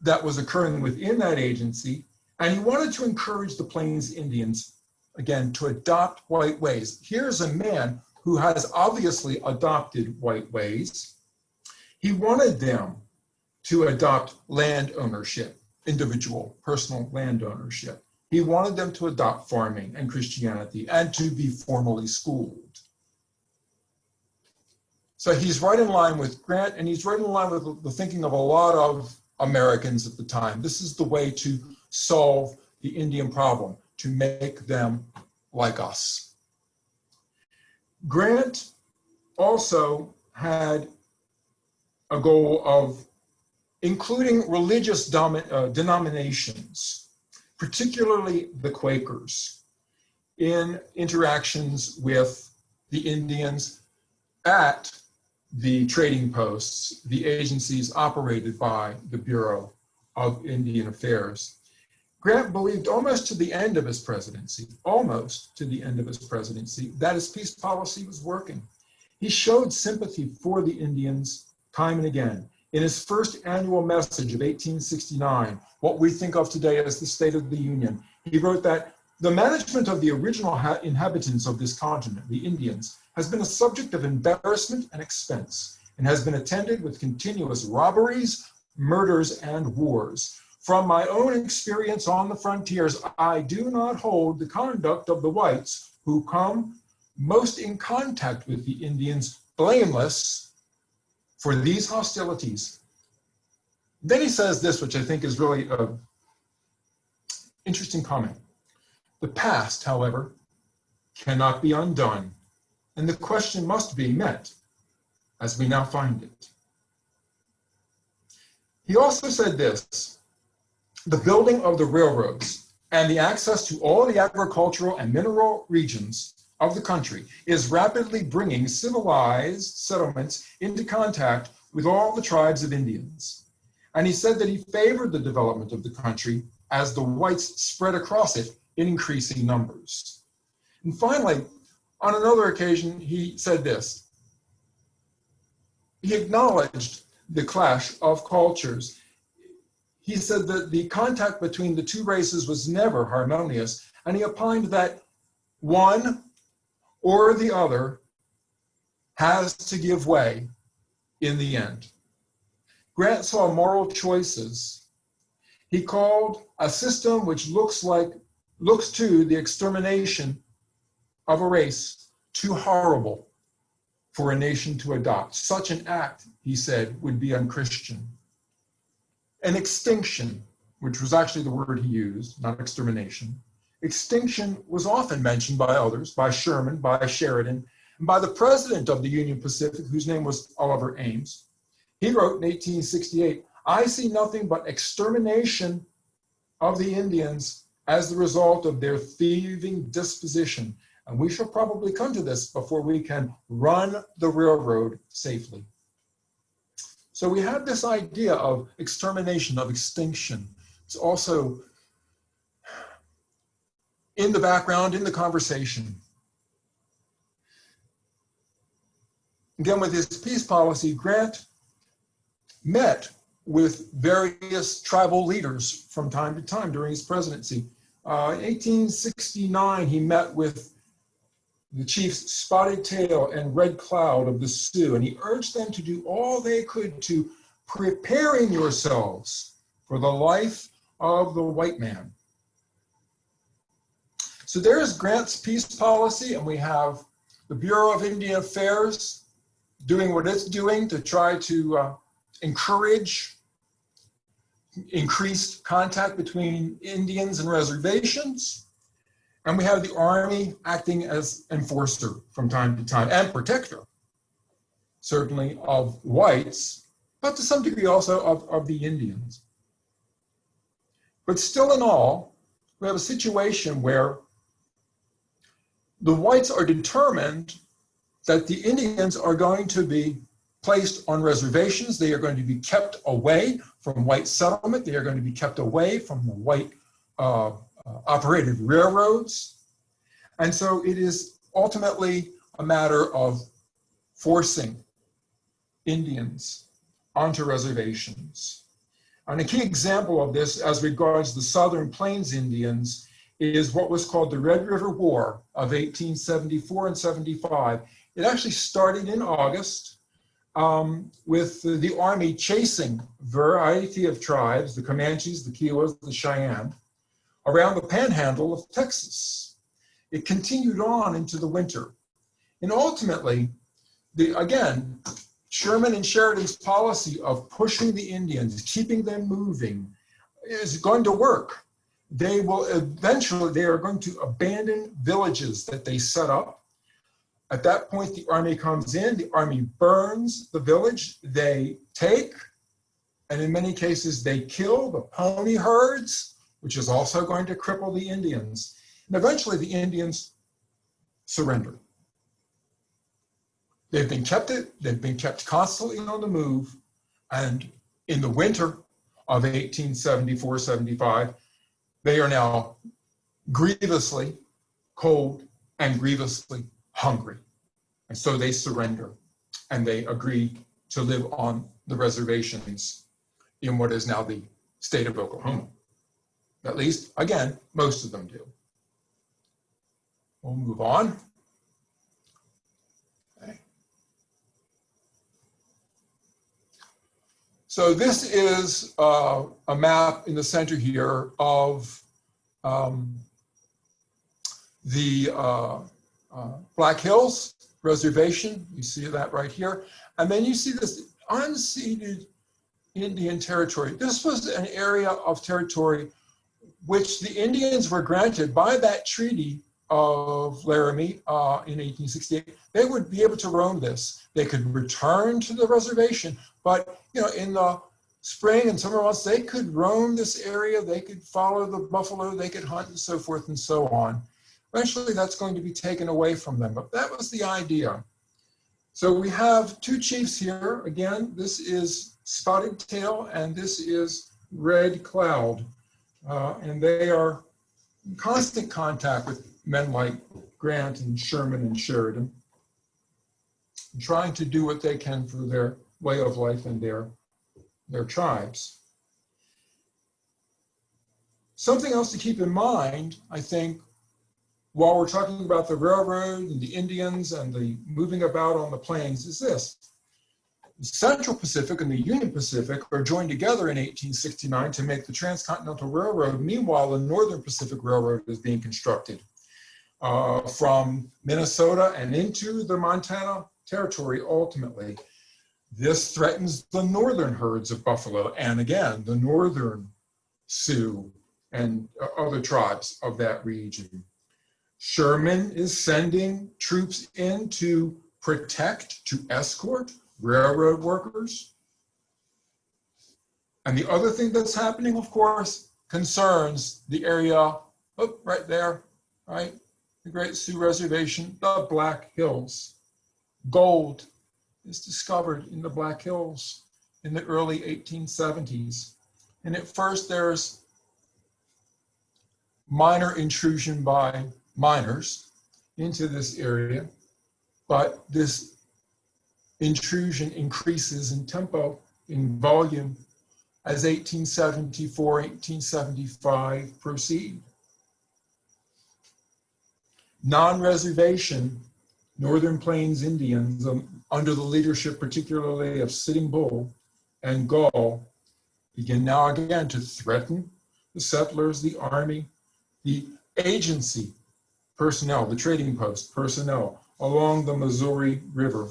that was occurring within that agency, and he wanted to encourage the Plains Indians, again, to adopt white ways. Here's a man who has obviously adopted white ways. He wanted them to adopt land ownership, individual, personal land ownership. He wanted them to adopt farming and Christianity and to be formally schooled. So he's right in line with Grant, and he's right in line with the thinking of a lot of Americans at the time. This is the way to solve the Indian problem, to make them like us. Grant also had a goal of including religious denominations, particularly the Quakers, in interactions with the Indians at the trading posts, the agencies operated by the Bureau of Indian Affairs. Grant believed almost to the end of his presidency, that his peace policy was working. He showed sympathy for the Indians time and again. In his first annual message of 1869, what we think of today as the State of the Union, he wrote that the management of the original inhabitants of this continent, the Indians, has been a subject of embarrassment and expense, and has been attended with continuous robberies, murders, and wars. From my own experience on the frontiers, I do not hold the conduct of the whites who come most in contact with the Indians blameless for these hostilities. Then he says this, which I think is really an interesting comment. The past, however, cannot be undone, and the question must be met as we now find it. He also said this: the building of the railroads and the access to all the agricultural and mineral regions of the country is rapidly bringing civilized settlements into contact with all the tribes of Indians. And he said that he favored the development of the country as the whites spread across it in increasing numbers. And finally, on another occasion, he said this. He acknowledged the clash of cultures. He said that the contact between the two races was never harmonious, and he opined that one or the other has to give way in the end. Grant saw moral choices. He called a system which looks to the extermination of a race too horrible for a nation to adopt. Such an act, he said, would be unchristian. An extinction, which was actually the word he used, not extermination. Extinction was often mentioned by others, by Sherman, by Sheridan, and by the president of the Union Pacific, whose name was Oliver Ames. He wrote in 1868, "I see nothing but extermination of the Indians as the result of their thieving disposition. And we shall probably come to this before we can run the railroad safely." So we have this idea of extermination, of extinction. It's also in the background, in the conversation. Again, with his peace policy, Grant met with various tribal leaders from time to time during his presidency. In 1869, he met with the chiefs Spotted Tail and Red Cloud of the Sioux, and he urged them to do all they could to preparing yourselves for the life of the white man. So there's Grant's peace policy, and we have the Bureau of Indian Affairs doing what it's doing to try to encourage increased contact between Indians and reservations. And we have the Army acting as enforcer from time to time and protector, certainly of whites, but to some degree also of the Indians. But still in all, we have a situation where the whites are determined that the Indians are going to be placed on reservations. They are going to be kept away from white settlement. They are going to be kept away from the white operated railroads. And so it is ultimately a matter of forcing Indians onto reservations. And a key example of this as regards the Southern Plains Indians is what was called the Red River War of 1874 and 75. It actually started in August with the Army chasing a variety of tribes, the Comanches, the Kiowas, the Cheyenne, around the panhandle of Texas. It continued on into the winter. And ultimately, again, Sherman and Sheridan's policy of pushing the Indians, keeping them moving, is going to work. They are going to abandon villages that they set up. At that point, the Army comes in, the Army burns the village, they take, and in many cases, they kill the pony herds, which is also going to cripple the Indians. And eventually the Indians surrender. They've been kept constantly on the move, and in the winter of 1874-75, they are now grievously cold and grievously hungry. And so they surrender, and they agree to live on the reservations in what is now the state of Oklahoma. At least, again, most of them do. We'll move on. Okay. So this is a map in the center here of the Black Hills Reservation. You see that right here. And then you see this unceded Indian territory. This was an area of territory which the Indians were granted by that treaty of Laramie in 1868. They would be able to roam this. They could return to the reservation, but in the spring and summer months, they could roam this area. They could follow the buffalo. They could hunt and so forth and so on. Eventually, that's going to be taken away from them, but that was the idea. So we have two chiefs here. Again, this is Spotted Tail and this is Red Cloud. And they are in constant contact with men like Grant and Sherman and Sheridan, trying to do what they can for their way of life and their tribes. Something else to keep in mind, I think, while we're talking about the railroad and the Indians and the moving about on the plains is this. The Central Pacific and the Union Pacific are joined together in 1869 to make the Transcontinental Railroad. Meanwhile, the Northern Pacific Railroad is being constructed from Minnesota and into the Montana Territory ultimately. This threatens the northern herds of buffalo and again, the northern Sioux and other tribes of that region. Sherman is sending troops in to protect, to escort railroad workers. And the other thing that's happening, of course, concerns the area, right there, right? The Great Sioux Reservation, the Black Hills. Gold is discovered in the Black Hills in the early 1870s. And at first there's minor intrusion by miners into this area, but this intrusion increases in tempo, in volume, as 1874, 1875 proceed. Non-reservation Northern Plains Indians, under the leadership particularly of Sitting Bull and Gall, begin now again to threaten the settlers, the army, the agency personnel, the trading post personnel along the Missouri River.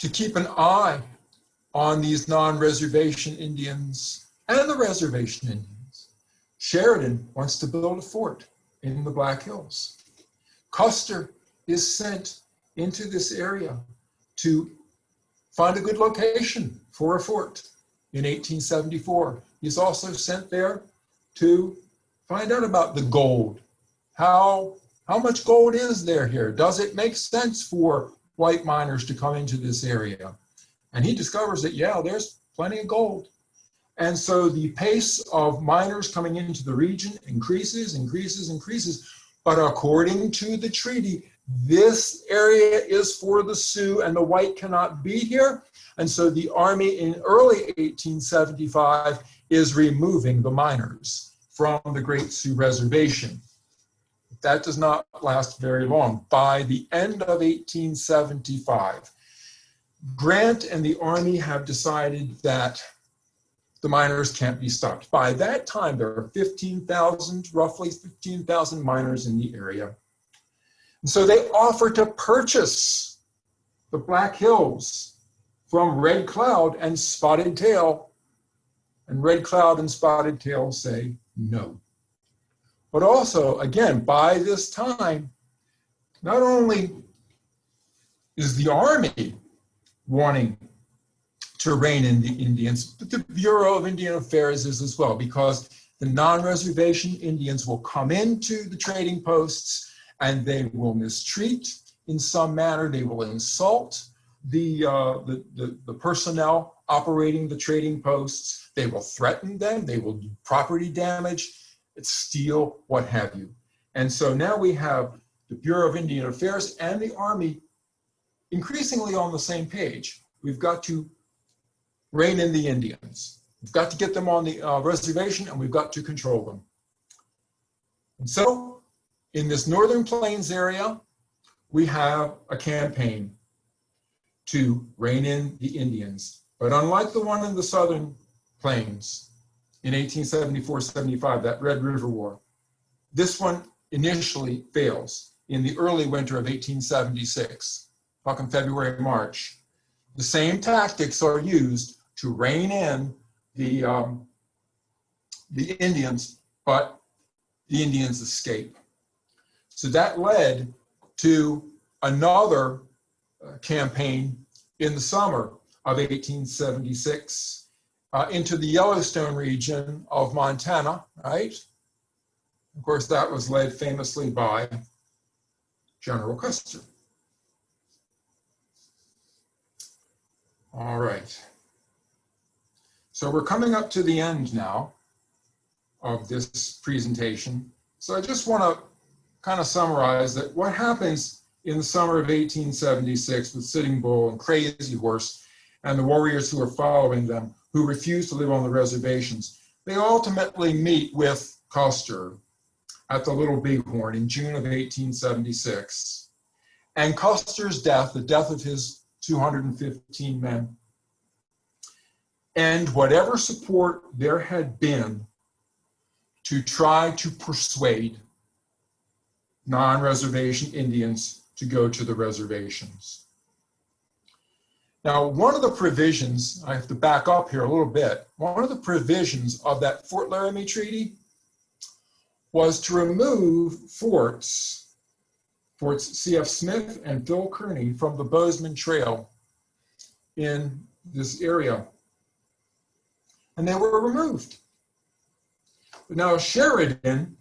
To keep an eye on these non-reservation Indians and the reservation Indians, Sheridan wants to build a fort in the Black Hills. Custer is sent into this area to find a good location for a fort in 1874. He's also sent there to find out about the gold. How much gold is there here? Does it make sense for white miners to come into this area? And he discovers that, yeah, there's plenty of gold. And so the pace of miners coming into the region increases. But according to the treaty, this area is for the Sioux and the white cannot be here. And so the Army in early 1875 is removing the miners from the Great Sioux Reservation. That does not last very long. By the end of 1875, Grant and the Army have decided that the miners can't be stopped. By that time, there are roughly 15,000 miners in the area. And so they offer to purchase the Black Hills from Red Cloud and Spotted Tail. And Red Cloud and Spotted Tail say no. But also, again, by this time, not only is the Army wanting to rein in the Indians, but the Bureau of Indian Affairs is as well, because the non-reservation Indians will come into the trading posts and they will mistreat in some manner. They will insult the personnel operating the trading posts. They will threaten them. They will do property damage, steal, what have you. And so now we have the Bureau of Indian Affairs and the Army increasingly on the same page. We've got to rein in the Indians. We've got to get them on the reservation and we've got to control them. And so in this Northern Plains area, we have a campaign to rein in the Indians. But unlike the one in the Southern Plains in 1874-75, that Red River War, this one initially fails in the early winter of 1876, talking February, March. The same tactics are used to rein in the Indians, but the Indians escape. So that led to another campaign in the summer of 1876 into the Yellowstone region of Montana, right? Of course, that was led famously by General Custer. All right. So we're coming up to the end now of this presentation. So I just want to kind of summarize that what happens in the summer of 1876 with Sitting Bull and Crazy Horse and the warriors who are following them, who refuse to live on the reservations, they ultimately meet with Custer at the Little Bighorn in June of 1876. And Custer's death, the death of his 215 men, and whatever support there had been to try to persuade non-reservation Indians to go to the reservations. Now, one of the provisions, I have to back up here a little bit, one of the provisions of that Fort Laramie Treaty was to remove Forts C.F. Smith and Phil Kearny from the Bozeman Trail in this area. And they were removed. But now Sheridan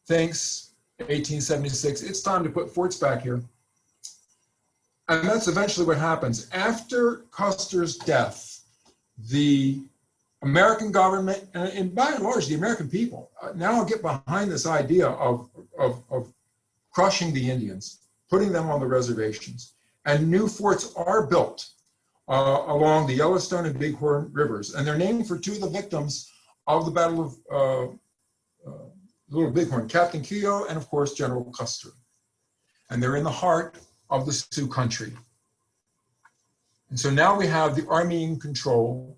thinks, 1876, it's time to put forts back here. And that's eventually what happens. After Custer's death, the American government, and by and large, the American people, now get behind this idea of crushing the Indians, putting them on the reservations. And new forts are built along the Yellowstone and Bighorn rivers. And they're named for two of the victims of the Battle of Little Bighorn, Captain Keogh and, of course, General Custer. And they're in the heart of the Sioux country. And so now we have the Army in control.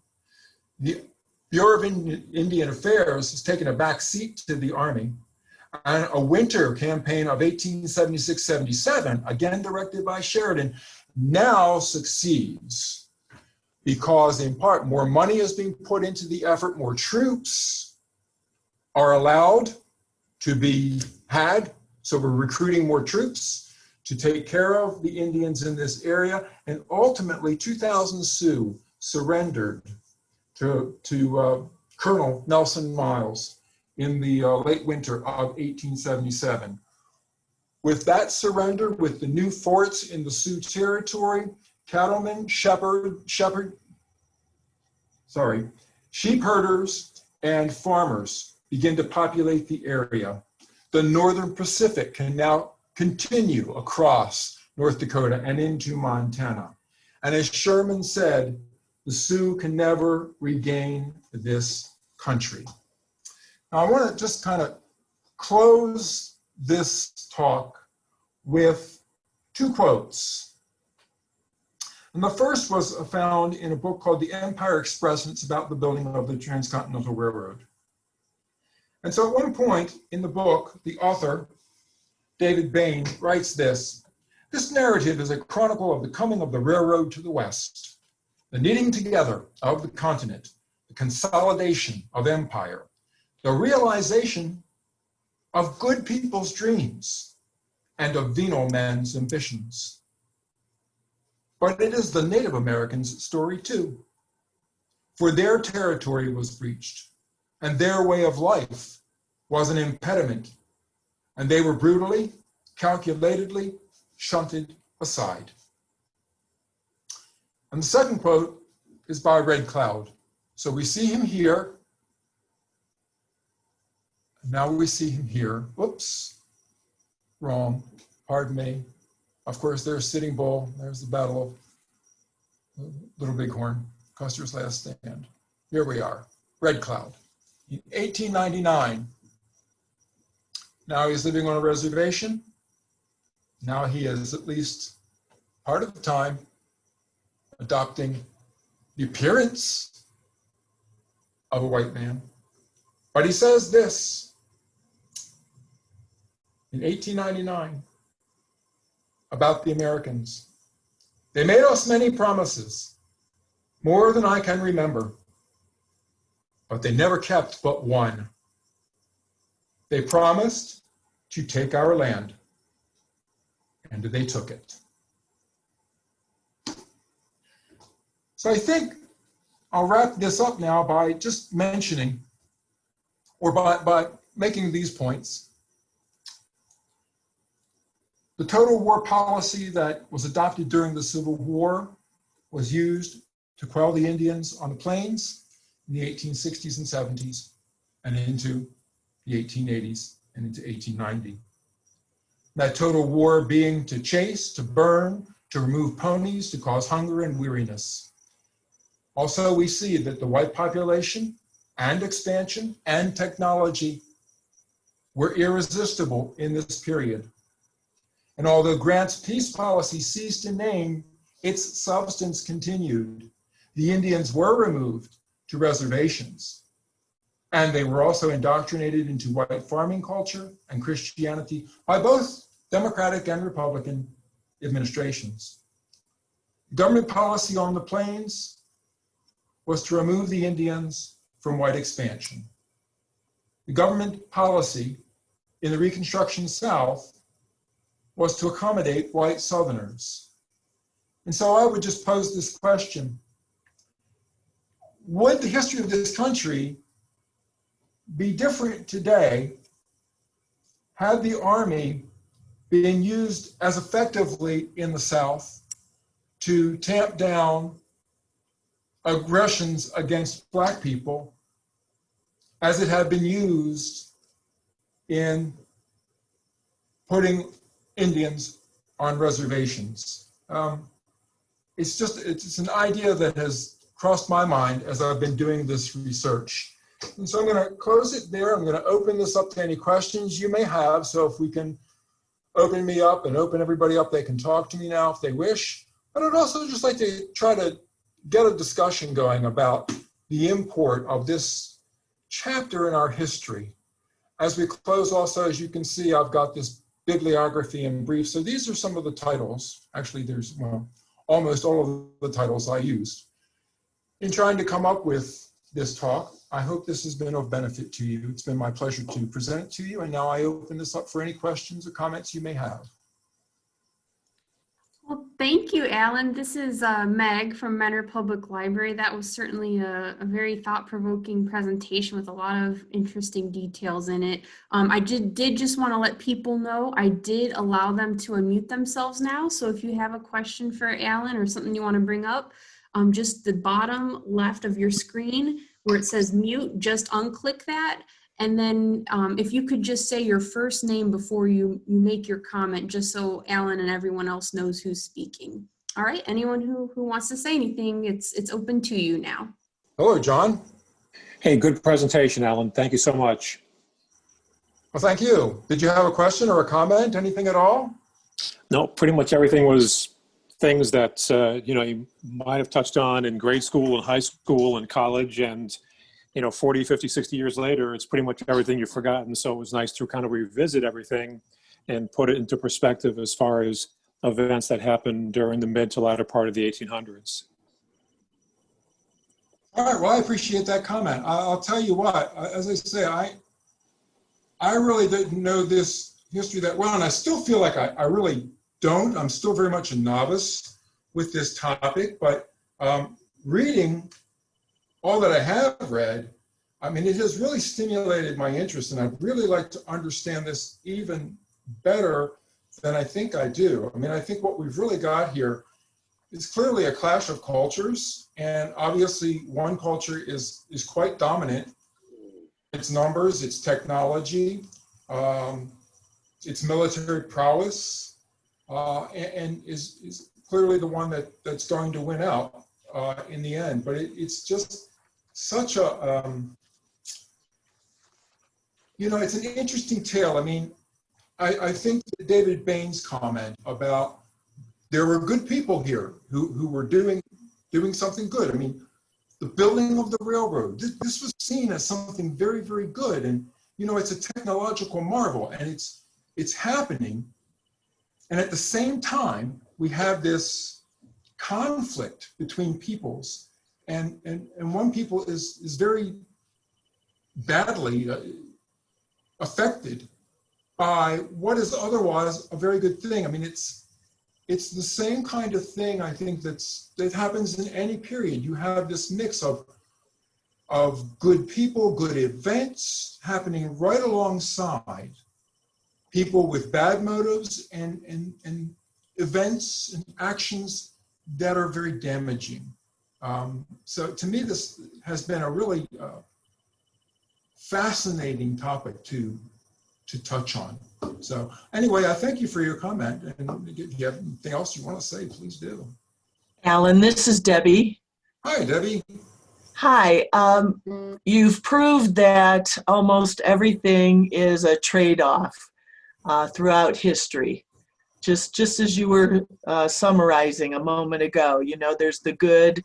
The Bureau of Indian Affairs has taken a back seat to the Army. And a winter campaign of 1876-77, again directed by Sheridan, now succeeds because, in part, more money is being put into the effort, more troops are allowed to be had. So we're recruiting more troops to take care of the Indians in this area. And ultimately, 2,000 Sioux surrendered to Colonel Nelson Miles in the late winter of 1877. With that surrender, with the new forts in the Sioux territory, cattlemen, sheep herders, and farmers begin to populate the area. The Northern Pacific can now continue across North Dakota and into Montana. And as Sherman said, the Sioux can never regain this country. Now, I want to just kind of close this talk with two quotes. And the first was found in a book called The Empire Express, and it's about the building of the Transcontinental Railroad. And so at one point in the book, the author, David Bain, writes this: "This narrative is a chronicle of the coming of the railroad to the West, the knitting together of the continent, the consolidation of empire, the realization of good people's dreams and of venal men's ambitions. But it is the Native Americans' story too, for their territory was breached, and their way of life was an impediment, and they were brutally, calculatedly shunted aside." And the second quote is by Red Cloud. So we see him here. Now we see him here. Whoops, wrong, pardon me. Of course, there's Sitting Bull. There's the Battle of Little Bighorn, Custer's last stand. Here we are, Red Cloud. In 1899, now he's living on a reservation. Now he is, at least part of the time, adopting the appearance of a white man. But he says this in 1899 about the Americans: "They made us many promises, more than I can remember, but they never kept but one. They promised to take our land, and they took it." So I think I'll wrap this up now by just mentioning, or by making these points. The total war policy that was adopted during the Civil War was used to quell the Indians on the plains in the 1860s and 70s and into the 1880s and into 1890. That total war being to chase, to burn, to remove ponies, to cause hunger and weariness. Also, we see that the white population and expansion and technology were irresistible in this period. And although Grant's peace policy ceased in name, its substance continued. The Indians were removed to reservations, and they were also indoctrinated into white farming culture and Christianity by both Democratic and Republican administrations. Government policy on the plains was to remove the Indians from white expansion. The government policy in the Reconstruction South was to accommodate white Southerners. And so I would just pose this question: would the history of this country be different today had the Army been used as effectively in the South to tamp down aggressions against Black people as it had been used in putting Indians on reservations? It's an idea that has crossed my mind as I've been doing this research. And so I'm going to close it there. I'm going to open this up to any questions you may have. So if we can open me up and open everybody up, they can talk to me now if they wish. But I'd also just like to try to get a discussion going about the import of this chapter in our history. As we close also, as you can see, I've got this bibliography in brief. So these are some of the titles. Actually, there's almost all of the titles I used in trying to come up with this talk. I hope this has been of benefit to you. It's been my pleasure to present it to you. And now I open this up for any questions or comments you may have. Well, thank you, Alan. This is Meg from Mentor Public Library. That was certainly a very thought-provoking presentation with a lot of interesting details in it. I did just want to let people know I did allow them to unmute themselves now. So if you have a question for Alan or something you want to bring up, just the bottom left of your screen where it says mute, just unclick that. And then if you could just say your first name before you make your comment, just so Alan and everyone else knows who's speaking. All right, anyone who wants to say anything, it's open to you now. Hello, John. Hey, good presentation, Alan. Thank you so much. Well, thank you. Did you have a question or a comment, anything at all? No, pretty much everything was things that you might have touched on in grade school and high school and college, and 40, 50, 60 years later, it's pretty much everything you've forgotten. So it was nice to kind of revisit everything and put it into perspective as far as events that happened during the mid to latter part of the 1800s. All right, well, I appreciate that comment. I'll tell you what, as I say, I really didn't know this history that well, and I still feel like I really don't. I'm still very much a novice with this topic, but reading all that I have read, I mean, it has really stimulated my interest, and I'd really like to understand this even better than I think I do. I mean, I think what we've really got here is clearly a clash of cultures, and obviously one culture is quite dominant. Its numbers, its technology, its military prowess, and is clearly the one that's going to win out in the end. But it's just such a, it's an interesting tale. I mean, I think that David Bain's comment about there were good people here who were doing something good. I mean, the building of the railroad, this was seen as something very, very good. And, it's a technological marvel, and it's happening. And at the same time, we have this conflict between peoples. And one people is very badly affected by what is otherwise a very good thing. I mean, it's the same kind of thing, I think, that happens in any period. You have this mix of good people, good events happening right alongside people with bad motives and events and actions that are very damaging. So to me, this has been a really fascinating topic to touch on. So anyway, I thank you for your comment. And if you have anything else you want to say, please do. Alan, this is Debbie. Hi, Debbie. Hi. You've proved that almost everything is a trade-off throughout history. Just as you were summarizing a moment ago, you know, there's the good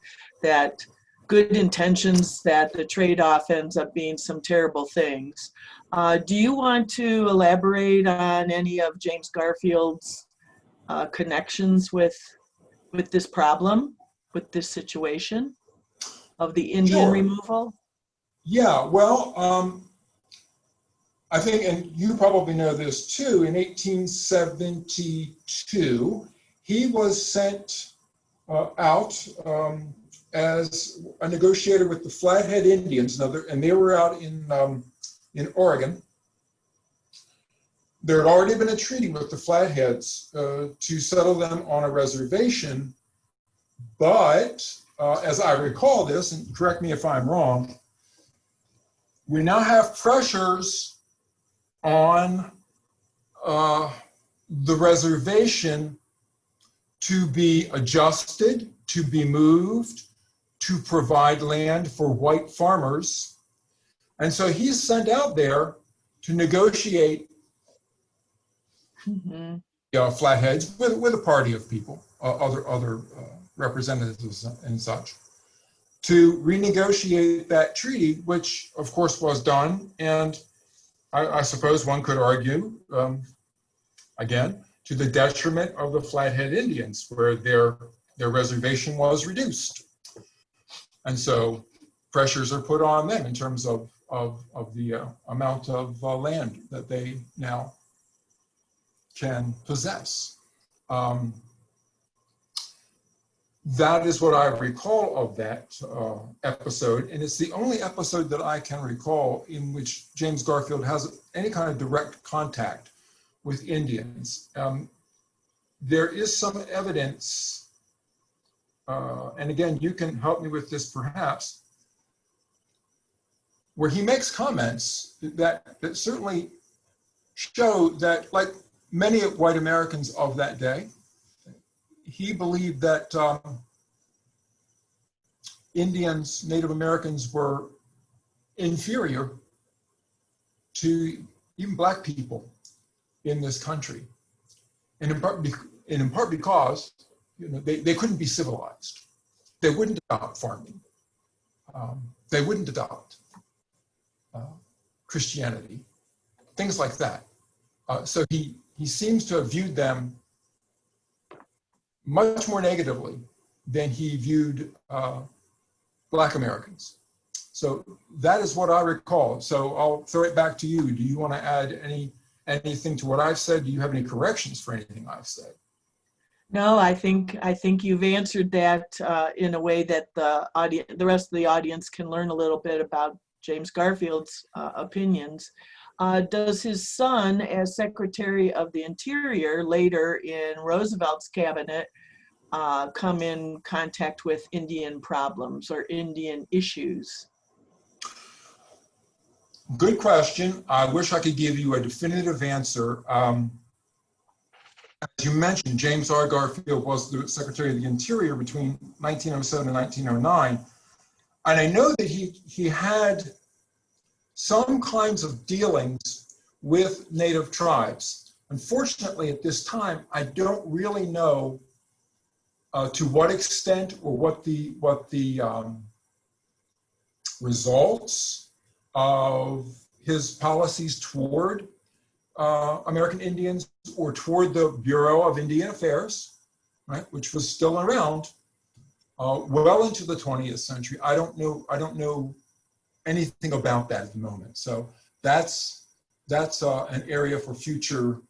intentions that the trade-off ends up being some terrible things. Do you want to elaborate on any of James Garfield's connections with this problem, with this situation of the Indian removal? Yeah, well, I think, and you probably know this too, in 1872, he was sent out as a negotiator with the Flathead Indians, and they were out in Oregon. There had already been a treaty with the Flatheads to settle them on a reservation, but as I recall this, and correct me if I'm wrong, we now have pressures on the reservation to be adjusted, to be moved, to provide land for white farmers. And so he's sent out there to negotiate Flatheads with a party of people, other representatives and such, to renegotiate that treaty, which of course was done. And I suppose one could argue, again, to the detriment of the Flathead Indians, where their reservation was reduced. And so pressures are put on them in terms of the amount of land that they now can possess. That is what I recall of that episode, and it's the only episode that I can recall in which James Garfield has any kind of direct contact with Indians. There is some evidence, and again, you can help me with this perhaps, where he makes comments that certainly show that, like many white Americans of that day, he believed that Indians, Native Americans, were inferior to even Black people in this country, and in part because they couldn't be civilized. They wouldn't adopt farming. They wouldn't adopt Christianity, things like that. So he seems to have viewed them much more negatively than he viewed Black Americans. So that is what I recall. So I'll throw it back to you. Do you want to add anything to what I've said? Do you have any corrections for anything I've said? No, I think you've answered that in a way that the rest of the audience can learn a little bit about James Garfield's opinions. Does his son, as Secretary of the Interior later in Roosevelt's cabinet, come in contact with Indian problems or Indian issues? Good question. I wish I could give you a definitive answer. As you mentioned, James R. Garfield was the Secretary of the Interior between 1907 and 1909. And I know that he had some kinds of dealings with Native tribes. Unfortunately, at this time, I don't really know to what extent or what the results of his policies toward American Indians or toward the Bureau of Indian Affairs, right, which was still around well into the 20th century. I don't know anything about that at the moment. So that's an area for future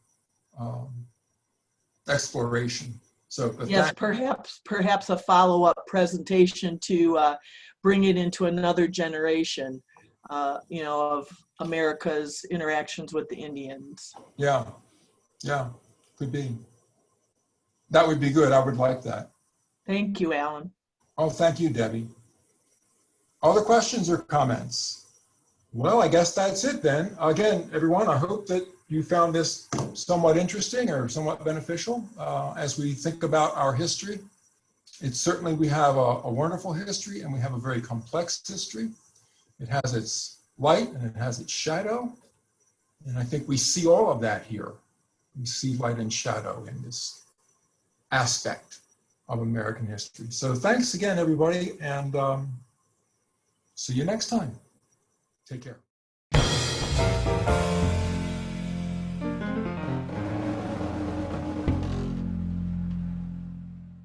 exploration. So yes, perhaps a follow-up presentation to bring it into another generation, of America's interactions with the Indians. Yeah, Yeah, could be. That would be good. I would like that. Thank you, Alan. Oh, thank you, Debbie. Other questions or comments? Well, I guess that's it then. Again, everyone, I hope that you found this somewhat interesting or somewhat beneficial as we think about our history. It's certainly, we have a wonderful history and we have a very complex history. It has its light and it has its shadow. And I think we see all of that here. We see light and shadow in this aspect of American history. So thanks again, everybody, and see you next time. Take care.